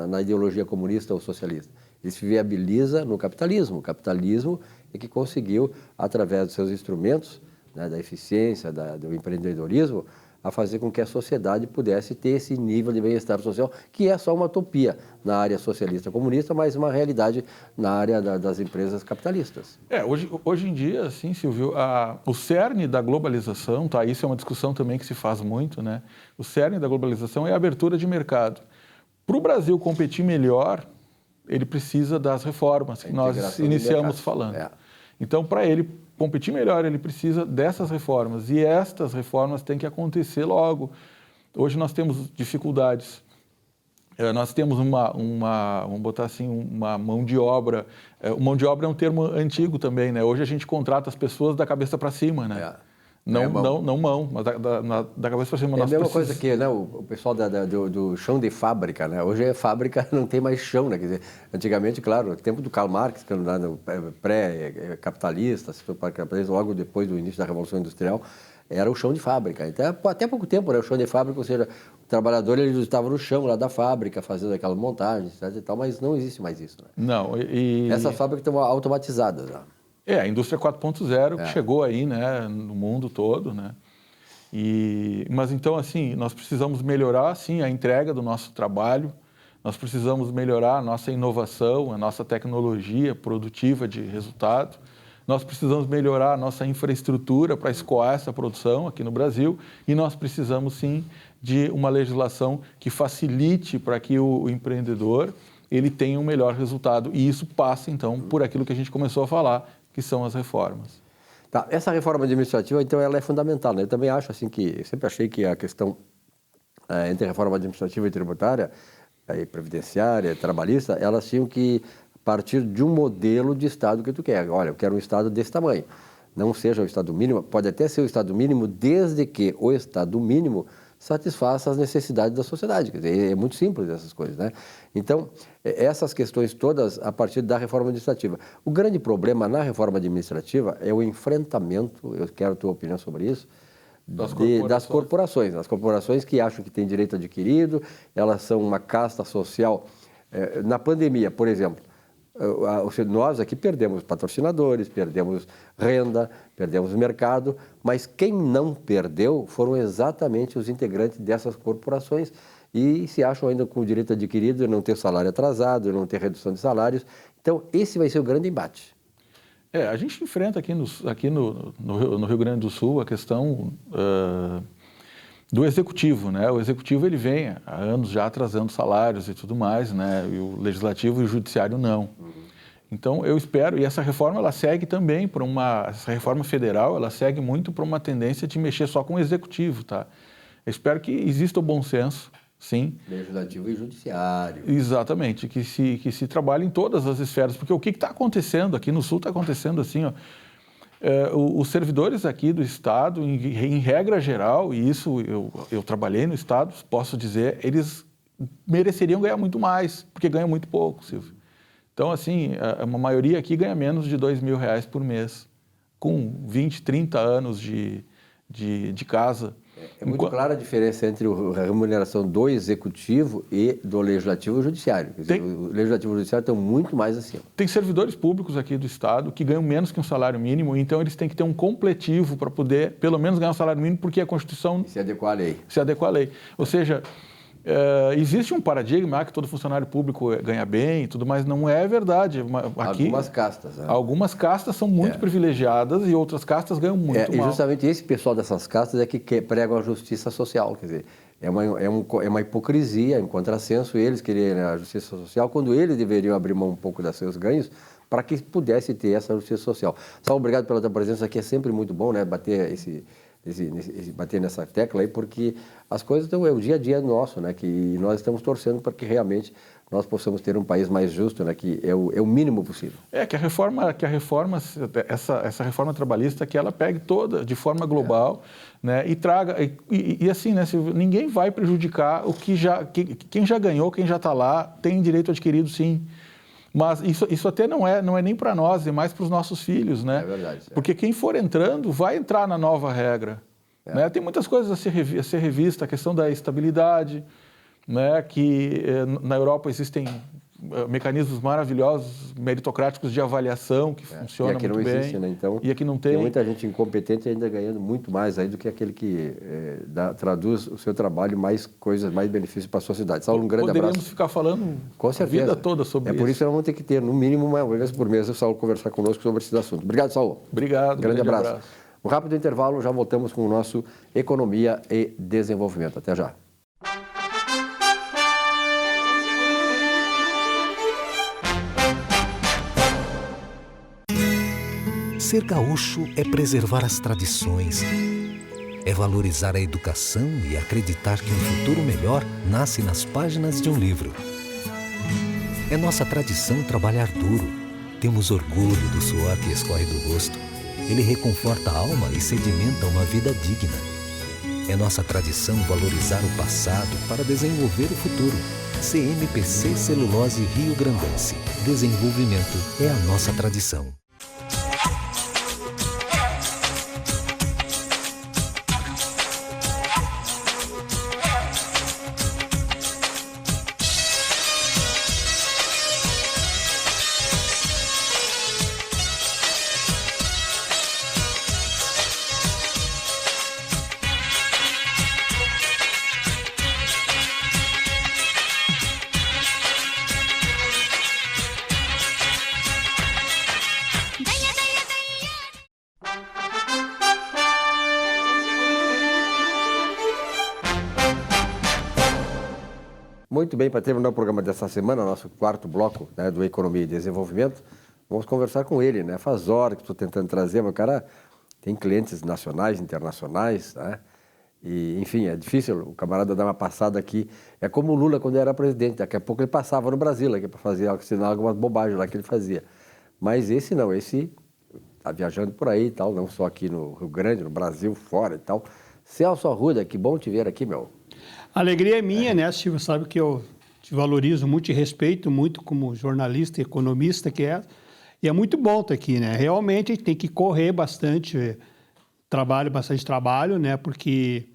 na ideologia comunista ou socialista, ele se viabiliza no capitalismo. O capitalismo é que conseguiu, através dos seus instrumentos, né, da eficiência, do empreendedorismo, a fazer com que a sociedade pudesse ter esse nível de bem-estar social, que é só uma utopia na área socialista comunista, mas uma realidade na área das empresas capitalistas. Hoje em dia, assim, Silvio, o cerne da globalização, tá? Isso é uma discussão também que se faz muito, né? O cerne da globalização é a abertura de mercado. Para o Brasil competir melhor, ele precisa das reformas que nós iniciamos falando. Então, para ele competir melhor, ele precisa dessas reformas. E estas reformas têm que acontecer logo. Hoje nós temos dificuldades. Nós temos vamos botar assim, uma mão de obra. Mão de obra é um termo antigo também, né? Hoje a gente contrata as pessoas da cabeça para cima, né? Não mão, mas da cabeça para cima. É a mesma coisa que, né, o pessoal do chão de fábrica, né? Hoje é fábrica, não tem mais chão, né? Quer dizer, antigamente, claro, no tempo do Karl Marx, que era pré-capitalista, logo depois do início da Revolução Industrial, era o chão de fábrica. Então, até pouco tempo, né, o chão de fábrica, ou seja, o trabalhador ele estava no chão lá da fábrica, fazendo aquelas montagens, etc. E tal, mas não existe mais isso, né? Não, Essas fábricas estão automatizadas já. A indústria 4.0 que chegou aí, né, no mundo todo, né? Mas então, assim, nós precisamos melhorar, sim, a entrega do nosso trabalho, nós precisamos melhorar a nossa inovação, a nossa tecnologia produtiva de resultado, nós precisamos melhorar a nossa infraestrutura para escoar essa produção aqui no Brasil e nós precisamos, sim, de uma legislação que facilite para que o empreendedor ele tenha um melhor resultado. E isso passa, então, por aquilo que a gente começou a falar, que são as reformas. Tá, essa reforma administrativa, então, ela é fundamental, né? Eu também acho, assim, eu sempre achei que a questão entre reforma administrativa e tributária, previdenciária, trabalhista, elas tinham que partir de um modelo de Estado que tu quer. Olha, eu quero um Estado desse tamanho. Não seja o Estado mínimo, pode até ser o Estado mínimo, desde que o Estado mínimo satisfaça as necessidades da sociedade. Quer dizer, é muito simples essas coisas, né? Então, essas questões todas a partir da reforma administrativa. O grande problema na reforma administrativa é o enfrentamento, eu quero a tua opinião sobre isso, das corporações. As corporações que acham que têm direito adquirido, elas são uma casta social. Na pandemia, por exemplo, nós aqui perdemos patrocinadores, perdemos renda, perdemos mercado, mas quem não perdeu foram exatamente os integrantes dessas corporações e se acham ainda com o direito adquirido, não ter salário atrasado, não ter redução de salários. Então, esse vai ser o grande embate. A gente enfrenta aqui no Rio Grande do Sul a questão do executivo, né? O executivo ele vem há anos já atrasando salários e tudo mais, né? E o legislativo e o judiciário não. Então eu espero, e essa reforma ela segue também essa reforma federal, ela segue muito para uma tendência de mexer só com o executivo, tá? Eu espero que exista o bom senso, sim. Legislativo e judiciário. Exatamente, que se trabalhe em todas as esferas, porque o que está acontecendo aqui no Sul está acontecendo assim, ó. Os servidores aqui do Estado, em regra geral, e isso eu trabalhei no Estado, posso dizer, eles mereceriam ganhar muito mais, porque ganham muito pouco, Silvio. Então, assim, uma maioria aqui ganha menos de R$2.000 por mês, com 20, 30 anos de casa. É muito clara a diferença entre a remuneração do executivo e do legislativo e judiciário. Quer dizer, o legislativo e o judiciário estão muito mais acima. Tem servidores públicos aqui do Estado que ganham menos que um salário mínimo, então eles têm que ter um completivo para poder, pelo menos, ganhar um salário mínimo, porque a Constituição... Se adequar à lei. Se adequar à lei. Ou seja, existe um paradigma que todo funcionário público ganha bem e tudo mais, não é verdade. Aqui, algumas castas. Né? Algumas castas são muito privilegiadas e outras castas ganham muito mal. E justamente esse pessoal dessas castas é que pregam a justiça social, quer dizer, é uma hipocrisia, um contrassenso eles quererem a justiça social, quando eles deveriam abrir mão um pouco dos seus ganhos para que pudesse ter essa justiça social. Saulo, obrigado pela tua presença aqui, é sempre muito bom, né, bater nessa tecla aí, porque as coisas estão, é o dia a dia nosso, né, que nós estamos torcendo para que realmente nós possamos ter um país mais justo, né, que é o mínimo possível. Essa reforma trabalhista, que ela pegue toda, de forma global, né, e traga, e assim, né, ninguém vai prejudicar quem já ganhou, quem já está lá, tem direito adquirido, sim. Mas isso até não é nem para nós, é mais para os nossos filhos, né? É verdade. Porque quem for entrando vai entrar na nova regra. Né? Tem muitas coisas a ser revista, a questão da estabilidade, né? Que na Europa existem mecanismos maravilhosos, meritocráticos de avaliação que funcionam muito bem. E aqui não existe, né? Então, e aqui não tem. Tem muita gente incompetente ainda ganhando muito mais aí do que aquele que traduz o seu trabalho mais coisas, mais benefícios para a sociedade. Saulo, um grande abraço. Poderíamos ficar falando a vida toda sobre isso. É por isso que nós vamos ter que ter, no mínimo, uma vez por mês, o Saulo conversar conosco sobre esse assunto. Obrigado, Saulo. Obrigado. Grande abraço. Um rápido intervalo, já voltamos com o nosso Economia e Desenvolvimento. Até já. Ser gaúcho é preservar as tradições, é valorizar a educação e acreditar que um futuro melhor nasce nas páginas de um livro. É nossa tradição trabalhar duro. Temos orgulho do suor que escorre do rosto. Ele reconforta a alma e sedimenta uma vida digna. É nossa tradição valorizar o passado para desenvolver o futuro. CMPC Celulose Rio Grandense. Desenvolvimento é a nossa tradição. Muito bem, para terminar o programa dessa semana, nosso quarto bloco, né, do Economia e Desenvolvimento, vamos conversar com ele, né? Faz horas que estou tentando trazer, mas o cara tem clientes nacionais, internacionais, né? E, enfim, é difícil o camarada dar uma passada aqui. É como o Lula quando era presidente, daqui a pouco ele passava no Brasil aqui para fazer, assinar algumas bobagens lá que ele fazia. Mas esse não, esse está viajando por aí e tal, não só aqui no Rio Grande, no Brasil, fora e tal. Celso Arruda, que bom te ver aqui, meu. A alegria é minha, né, Silvio? Sabe que eu te valorizo muito e respeito muito como jornalista e economista que é. E é muito bom estar aqui, né? Realmente a gente tem que correr bastante trabalho, né? Porque,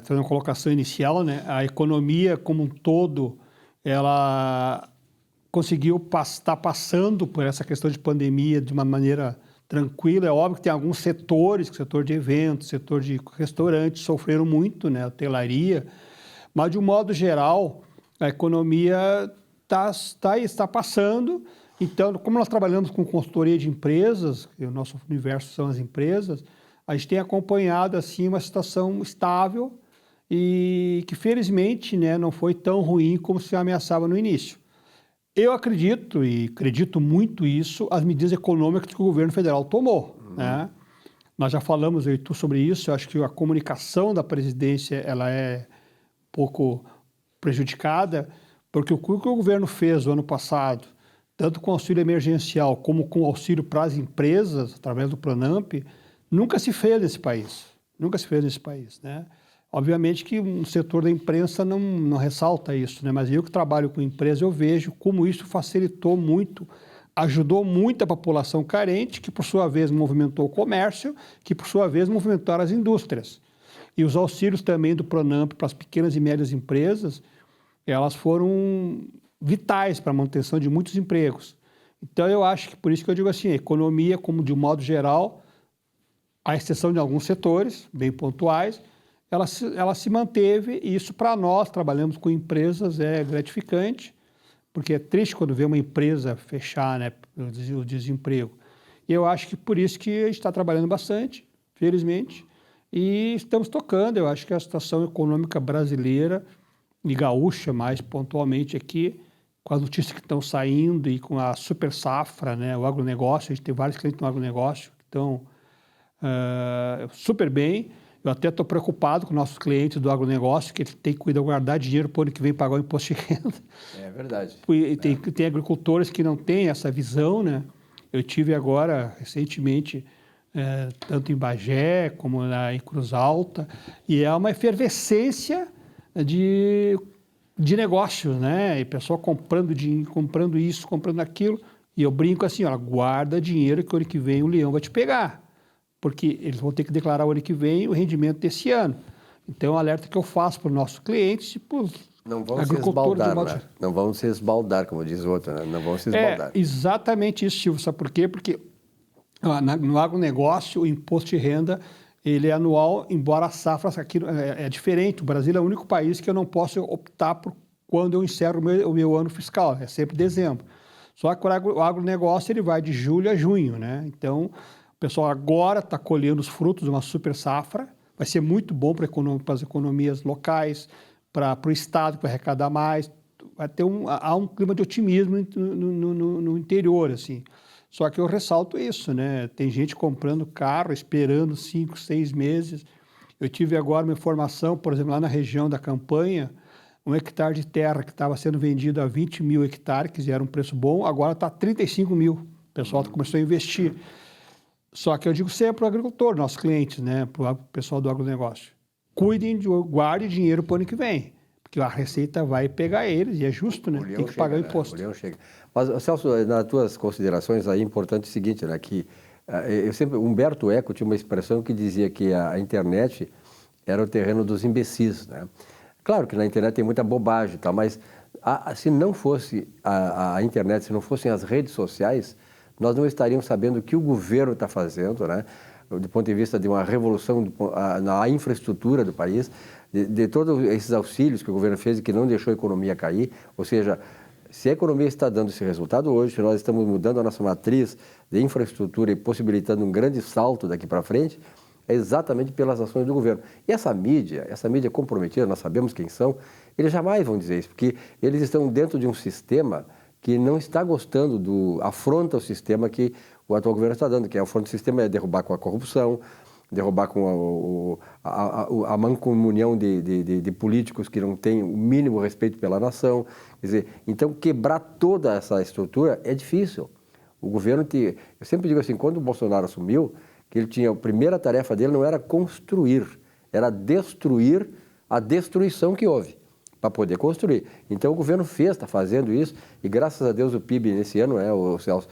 fazendo uma colocação inicial, né? A economia como um todo, ela conseguiu estar passando por essa questão de pandemia de uma maneira tranquila. É óbvio que tem alguns setores, o setor de eventos, setor de restaurantes, sofreram muito, né? Hotelaria, mas de um modo geral, a economia está passando. Então, como nós trabalhamos com consultoria de empresas, e o nosso universo são as empresas, a gente tem acompanhado assim uma situação estável e que, felizmente, né, não foi tão ruim como se ameaçava no início. Eu acredito, e acredito muito isso, as medidas econômicas que o governo federal tomou. Né? Nós já falamos, eu e tu, sobre isso. Eu acho que a comunicação da presidência ela é um pouco prejudicada, porque o que o governo fez no ano passado, tanto com o auxílio emergencial como com o auxílio para as empresas, através do Pronamp, nunca se fez nesse país. Nunca se fez nesse país, né? Obviamente que um setor da imprensa não ressalta isso, né? Mas eu que trabalho com empresa, eu vejo como isso facilitou muito, ajudou muito a população carente, que por sua vez movimentou o comércio, que por sua vez movimentaram as indústrias. E os auxílios também do Pronamp para as pequenas e médias empresas, elas foram vitais para a manutenção de muitos empregos. Então eu acho que por isso que eu digo assim, a economia como de um modo geral, à exceção de alguns setores bem pontuais, ela se manteve, e isso para nós, trabalhamos com empresas, é gratificante, porque é triste quando vê uma empresa fechar, né, o desemprego. E eu acho que por isso que a gente está trabalhando bastante, felizmente, e estamos tocando. Eu acho que a situação econômica brasileira e gaúcha, mais pontualmente aqui, com as notícias que estão saindo e com a super safra, né, o agronegócio, a gente tem vários clientes no agronegócio que estão super bem. Eu até estou preocupado com nossos clientes do agronegócio, que tem que cuidar, guardar dinheiro para o ano que vem pagar o imposto de renda. É verdade. E tem agricultores que não têm essa visão, né? Eu tive agora, recentemente, tanto em Bagé como em Cruz Alta, e é uma efervescência de negócios, né? E pessoal comprando isso, comprando aquilo. E eu brinco assim, ó, guarda dinheiro que o ano que vem o leão vai te pegar. Porque eles vão ter que declarar o ano que vem o rendimento desse ano. Então, o alerta que eu faço para os nossos clientes e para os agricultores de modo geral. Não vão se esbaldar, como diz o outro, né? Não vão se esbaldar. É exatamente isso, Silvio. Sabe por quê? Porque no agronegócio, o imposto de renda, ele é anual, embora a safra aqui é diferente. O Brasil é o único país que eu não posso optar por quando eu encerro o meu ano fiscal. É sempre dezembro. Só que o agronegócio ele vai de julho a junho, né? Então, o pessoal agora está colhendo os frutos de uma super safra, vai ser muito bom para as economias locais, para o Estado, que vai arrecadar mais. Há um clima de otimismo no interior, assim. Só que eu ressalto isso, né? Tem gente comprando carro, esperando 5, 6 meses. Eu tive agora uma informação, por exemplo, lá na região da Campanha, 1 hectare de terra que estava sendo vendido a 20 mil hectares, que era um preço bom, agora está 35 mil. O pessoal começou a investir. Só que eu digo sempre para o agricultor, nossos clientes, né? Para o pessoal do agronegócio. Guarde dinheiro para o ano que vem, porque a Receita vai pegar eles, e é justo, né? Tem que pagar o imposto. O chega. Mas, Celso, nas tuas considerações aí, é importante o seguinte, né? Que Humberto Eco tinha uma expressão que dizia que a internet era o terreno dos imbecis, né? Claro que na internet tem muita bobagem, tá? Mas se não fosse a internet, se não fossem as redes sociais, nós não estaríamos sabendo o que o governo está fazendo, né? Do ponto de vista de uma revolução na infraestrutura do país, de todos esses auxílios que o governo fez e que não deixou a economia cair. Ou seja, se a economia está dando esse resultado hoje, se nós estamos mudando a nossa matriz de infraestrutura e possibilitando um grande salto daqui para frente, é exatamente pelas ações do governo. E essa mídia comprometida, nós sabemos quem são, eles jamais vão dizer isso, porque eles estão dentro de um sistema que não está gostando afronta o sistema que o atual governo está dando, que afronta o sistema é derrubar com a corrupção, derrubar com a mancomunhão de políticos que não têm o mínimo respeito pela nação. Quer dizer, então quebrar toda essa estrutura é difícil. O governo eu sempre digo assim, quando o Bolsonaro assumiu, que ele tinha, a primeira tarefa dele não era construir, era destruir a destruição que houve, para poder construir. Então o governo está fazendo isso, e graças a Deus o PIB nesse ano, o Celso,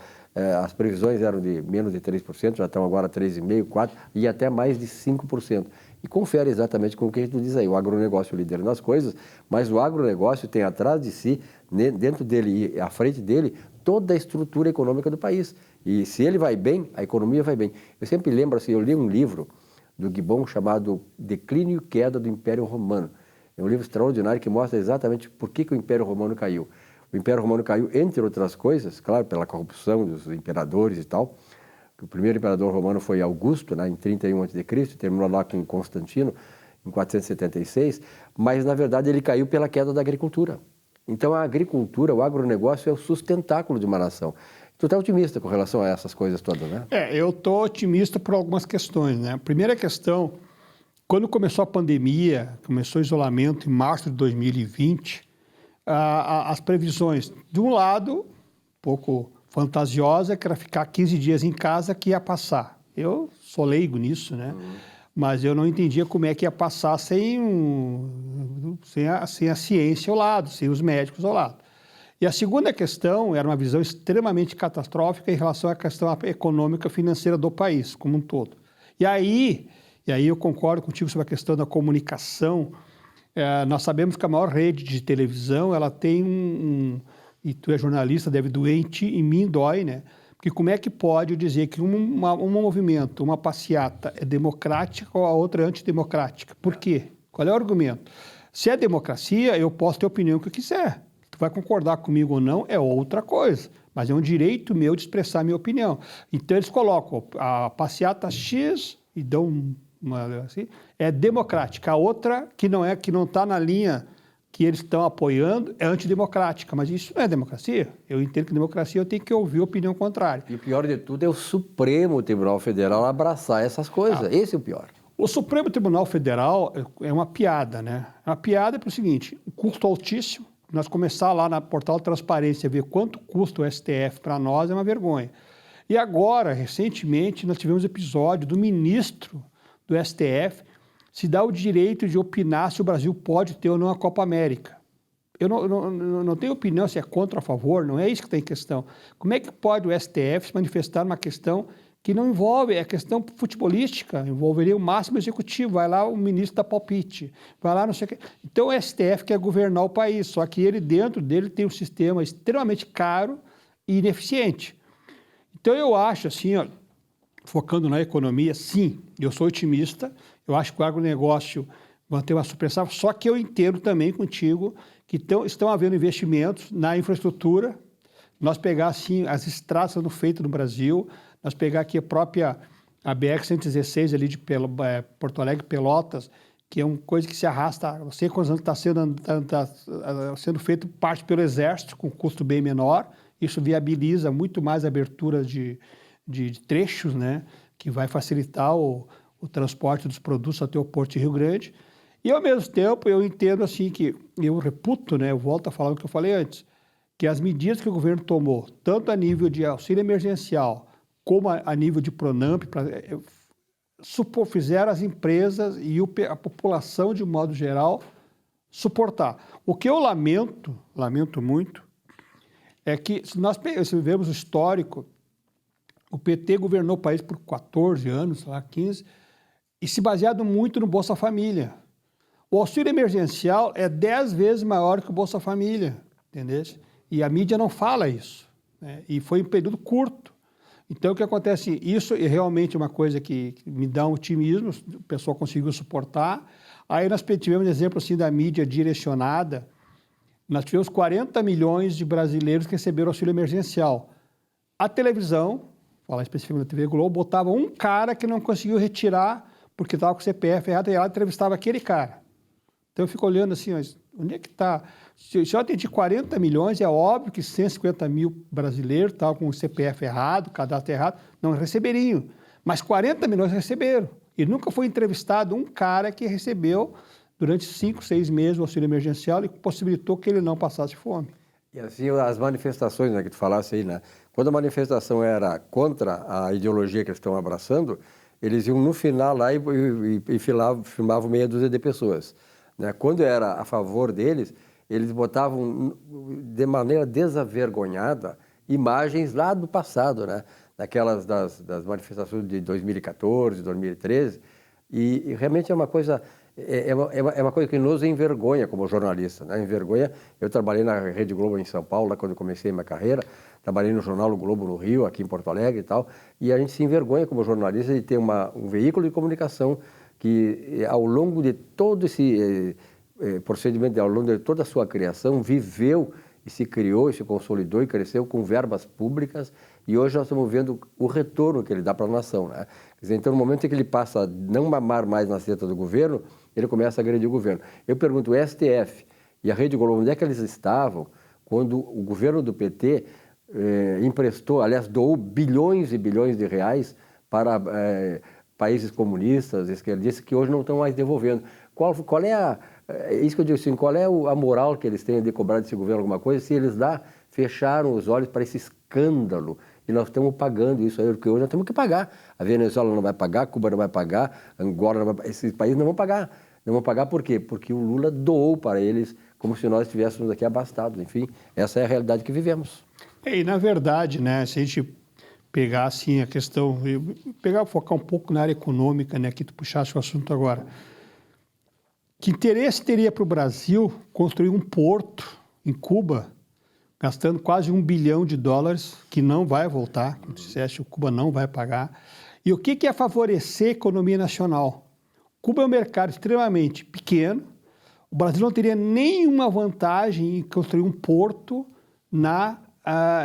as previsões eram de menos de 3%, já estão agora 3,5%, 4% e até mais de 5%. E confere exatamente com o que a gente diz aí, o agronegócio lidera nas coisas, mas o agronegócio tem atrás de si, dentro dele e à frente dele, toda a estrutura econômica do país. E se ele vai bem, a economia vai bem. Eu sempre lembro assim, eu li um livro do Gibbon chamado Declínio e Queda do Império Romano. É um livro extraordinário que mostra exatamente por que o Império Romano caiu. O Império Romano caiu, entre outras coisas, claro, pela corrupção dos imperadores e tal. O primeiro imperador romano foi Augusto, né, em 31 a.C., terminou lá com Constantino, em 476, mas, na verdade, ele caiu pela queda da agricultura. Então, a agricultura, o agronegócio é o sustentáculo de uma nação. Tu está otimista com relação a essas coisas todas, né? Eu estou otimista por algumas questões, né? A primeira questão, quando começou a pandemia, começou o isolamento em março de 2020, as previsões, de um lado, um pouco fantasiosa, que era ficar 15 dias em casa que ia passar. Eu sou leigo nisso, né? Mas eu não entendia como é que ia passar sem a ciência ao lado, sem os médicos ao lado. E a segunda questão era uma visão extremamente catastrófica em relação à questão econômica e financeira do país como um todo. E aí eu concordo contigo sobre a questão da comunicação. Nós sabemos que a maior rede de televisão, ela tem e tu é jornalista, deve doer em mim, dói, né? Porque como é que pode dizer que um movimento, uma passeata é democrática ou a outra é antidemocrática? Por quê? Qual é o argumento? Se é democracia, eu posso ter a opinião que eu quiser. Tu vai concordar comigo ou não, é outra coisa. Mas é um direito meu de expressar a minha opinião. Então, eles colocam a passeata X e dão assim, é democrática. A outra, que não está na linha que eles estão apoiando, é antidemocrática. Mas isso não é democracia. Eu entendo que democracia eu tenho que ouvir a opinião contrária. E o pior de tudo é o Supremo Tribunal Federal abraçar essas coisas. Esse é o pior. O Supremo Tribunal Federal é uma piada, né? É uma piada para o seguinte, um custo altíssimo. Nós começar lá na Portal Transparência, ver quanto custa o STF para nós é uma vergonha. E agora, recentemente, nós tivemos episódio do ministro do STF se dá o direito de opinar se o Brasil pode ter ou não a Copa América. Eu não tenho opinião se é contra ou a favor, não é isso que está em questão. Como é que pode o STF se manifestar numa questão que não envolve, é questão futebolística, envolveria o máximo executivo, vai lá o ministro dá palpite, vai lá não sei o quê. Então o STF quer governar o país, só que ele dentro dele tem um sistema extremamente caro e ineficiente. Então eu acho assim, ó, focando na economia, sim, eu sou otimista, eu acho que o agronegócio vai ter uma supressão, só que eu entendo também contigo que estão havendo investimentos na infraestrutura, nós pegar assim, as estradas sendo feitas no Brasil, nós pegar aqui a própria BR-116 ali de Porto Alegre, Pelotas, que é uma coisa que se arrasta, não sei quantos anos está sendo feito parte pelo Exército, com custo bem menor, Isso viabiliza muito mais a abertura de trechos, né, que vai facilitar o transporte dos produtos até o Porto de Rio Grande. E, ao mesmo tempo, eu entendo assim que eu reputo, né, eu volto a falar o que eu falei antes, que as medidas que o governo tomou, tanto a nível de auxílio emergencial, como a nível de Pronamp, fizeram as empresas e a população, de modo geral, suportar. O que eu lamento muito, é que se vemos o histórico, o PT governou o país por 14 anos, sei lá, 15, e se baseado muito no Bolsa Família. O auxílio emergencial é 10 vezes maior que o Bolsa Família, entendeu? E a mídia não fala isso, né? E foi em período curto. Então, o que acontece? Isso é realmente uma coisa que me dá um otimismo, o pessoal conseguiu suportar. Aí nós tivemos exemplo assim, da mídia direcionada. Nós tivemos 40 milhões de brasileiros que receberam auxílio emergencial. A televisão, falar especificamente da TV Globo, botava um cara que não conseguiu retirar porque estava com o CPF errado, e ela entrevistava aquele cara. Então eu fico olhando assim, mas onde é que está? Se eu atendi 40 milhões, é óbvio que 150 mil brasileiros estavam com o CPF errado, cadastro errado, não receberiam. Mas 40 milhões receberam. E nunca foi entrevistado um cara que recebeu durante 5, 6 meses o auxílio emergencial e possibilitou que ele não passasse fome. E assim, as manifestações, né, que tu falasse aí, né? Quando a manifestação era contra a ideologia que eles estão abraçando, eles iam no final lá e filmavam meia dúzia de pessoas, né? Quando era a favor deles, eles botavam de maneira desavergonhada imagens lá do passado, né? Daquelas das manifestações de 2014, 2013, e realmente é uma coisa... É uma coisa que nos envergonha como jornalista, né? Envergonha. Eu trabalhei na Rede Globo em São Paulo, lá quando eu comecei minha carreira, trabalhei no jornal O Globo no Rio, aqui em Porto Alegre e tal, e a gente se envergonha como jornalista de ter um veículo de comunicação que, ao longo de todo esse procedimento, ao longo de toda a sua criação, viveu e se criou, e se consolidou e cresceu com verbas públicas, e hoje nós estamos vendo o retorno que ele dá para a nação, né? Quer dizer, então, no momento em que ele passa a não mamar mais na seta do governo, ele começa a agredir o governo. Eu pergunto, o STF e a Rede Globo, onde é que eles estavam quando o governo do PT emprestou, aliás, doou bilhões e bilhões de reais para países comunistas, esquerdistas, que hoje não estão mais devolvendo? Qual é isso que eu digo assim, qual é a moral que eles têm de cobrar desse governo alguma coisa, se eles lá fecharam os olhos para esse escândalo? E nós estamos pagando isso aí, porque hoje nós temos que pagar. A Venezuela não vai pagar, Cuba não vai pagar, Angola não vai pagar, esses países não vão pagar. Não vão pagar por quê? Porque o Lula doou para eles como se nós estivéssemos aqui abastados. Enfim, essa é a realidade que vivemos. E, na verdade, né, se a gente pegar assim a questão, focar um pouco na área econômica, né, que tu puxaste o assunto agora, que interesse teria para o Brasil construir um porto em Cuba, gastando quase $1 bilhão, que não vai voltar, como disseste, o Cuba não vai pagar. E o que é favorecer a economia nacional? Cuba é um mercado extremamente pequeno, o Brasil não teria nenhuma vantagem em construir um porto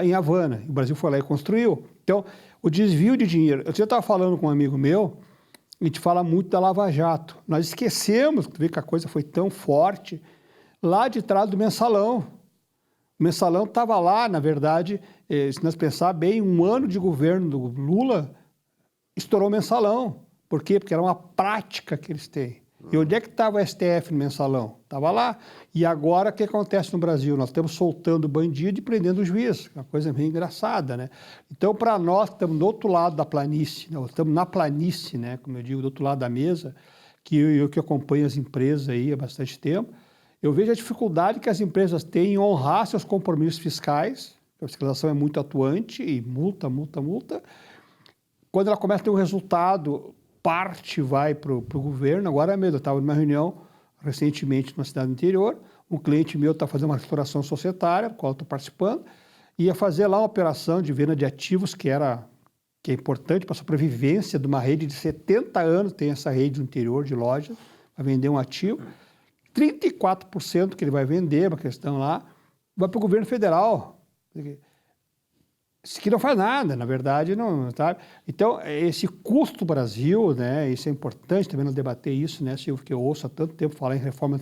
em Havana. O Brasil foi lá e construiu. Então, o desvio de dinheiro... Eu estava falando com um amigo meu, a gente fala muito da Lava Jato. Nós esquecemos, tu vê que a coisa foi tão forte, lá de trás do Mensalão. O Mensalão estava lá, na verdade, se nós pensar bem, 1 ano de governo do Lula, estourou o Mensalão. Por quê? Porque era uma prática que eles têm. E onde é que estava o STF no Mensalão? Estava lá. E agora, o que acontece no Brasil? Nós estamos soltando bandido e prendendo o juiz. Uma coisa meio engraçada, né? Então, para nós, estamos do outro lado da planície, né? Estamos na planície, né? Como eu digo, do outro lado da mesa, que eu que acompanho as empresas aí há bastante tempo, eu vejo a dificuldade que as empresas têm em honrar seus compromissos fiscais. A fiscalização é muito atuante e multa. Quando ela começa a ter um resultado, parte vai para o governo. Agora mesmo, eu estava numa reunião recentemente numa cidade do interior, um cliente meu está fazendo uma restauração societária, do qual eu estou participando, ia fazer lá uma operação de venda de ativos que é importante para a sobrevivência de uma rede de 70 anos, tem essa rede no interior de lojas, vai vender um ativo. 34% que ele vai vender, uma questão lá, vai para o governo federal. Isso aqui não faz nada, na verdade, não, sabe? Então, esse custo Brasil, né, isso é importante também nós debater isso, né, Silvio, que eu ouço há tanto tempo falar em reforma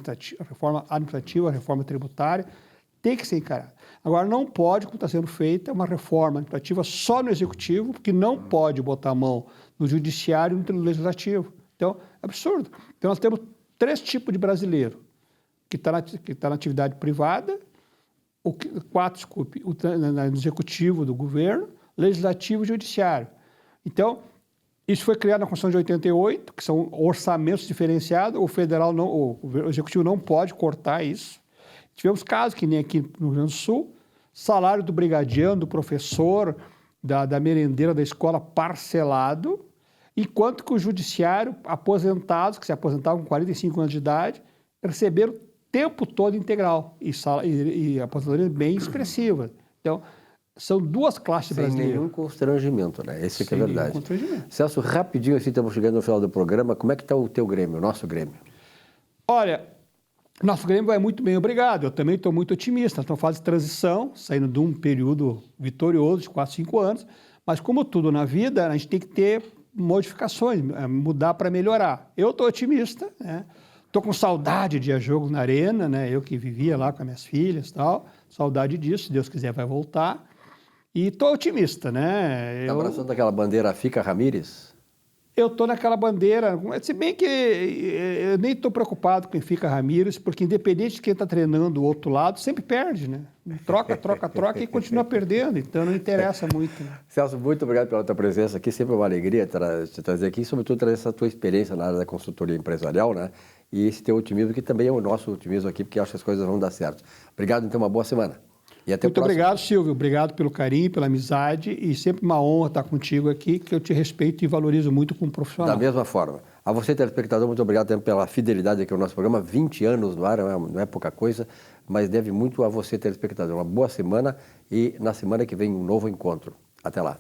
administrativa, reforma tributária, tem que ser encarada. Agora, não pode, como está sendo feita, uma reforma administrativa só no Executivo, porque não pode botar a mão no Judiciário e no Legislativo. Então, é absurdo. Então, nós temos 3 tipos de brasileiro, que está na atividade privada, 4, desculpe, no Executivo do governo, Legislativo e Judiciário. Então, isso foi criado na Constituição de 88, que são orçamentos diferenciados, o federal não, o Executivo não pode cortar isso. Tivemos casos, que nem aqui no Rio Grande do Sul, salário do brigadiano, do professor, da merendeira da escola parcelado, enquanto que o judiciário, aposentados, que se aposentavam com 45 anos de idade, receberam o tempo todo integral e aposentadoria bem expressiva. Então, são 2 classes brasileiras. Sem nenhum constrangimento, né? Esse que é verdade. Sem nenhum constrangimento. Celso, rapidinho assim, estamos chegando no final do programa, como é que está o teu Grêmio, o nosso Grêmio? Olha, nosso Grêmio vai muito bem, obrigado. Eu também estou muito otimista. Estamos em fase de transição, saindo de um período vitorioso de 4, 5 anos, mas como tudo na vida, a gente tem que ter modificações, mudar para melhorar. Eu estou otimista, né? Estou com saudade de ir a jogo na arena, né? Eu que vivia lá com as minhas filhas e tal, saudade disso, se Deus quiser vai voltar. E estou otimista, né? Está abraçando aquela bandeira Fica Ramírez? Eu estou naquela bandeira, se bem que eu nem estou preocupado com quem fica Ramírez, porque independente de quem está treinando o outro lado, sempre perde, né? Troca e continua perdendo, então não interessa muito. Né? Celso, muito obrigado pela tua presença aqui, sempre uma alegria te trazer aqui, sobretudo trazer essa tua experiência na área da consultoria empresarial, né? E esse teu otimismo, que também é o nosso otimismo aqui, porque acho que as coisas vão dar certo. Obrigado, então, uma boa semana. E até muito obrigado, Silvio. Obrigado pelo carinho, pela amizade e sempre uma honra estar contigo aqui, que eu te respeito e valorizo muito como profissional. Da mesma forma. A você, telespectador, muito obrigado também pela fidelidade aqui ao nosso programa. 20 anos no ar, não é pouca coisa, mas deve muito a você, telespectador. Uma boa semana e na semana que vem um novo encontro. Até lá.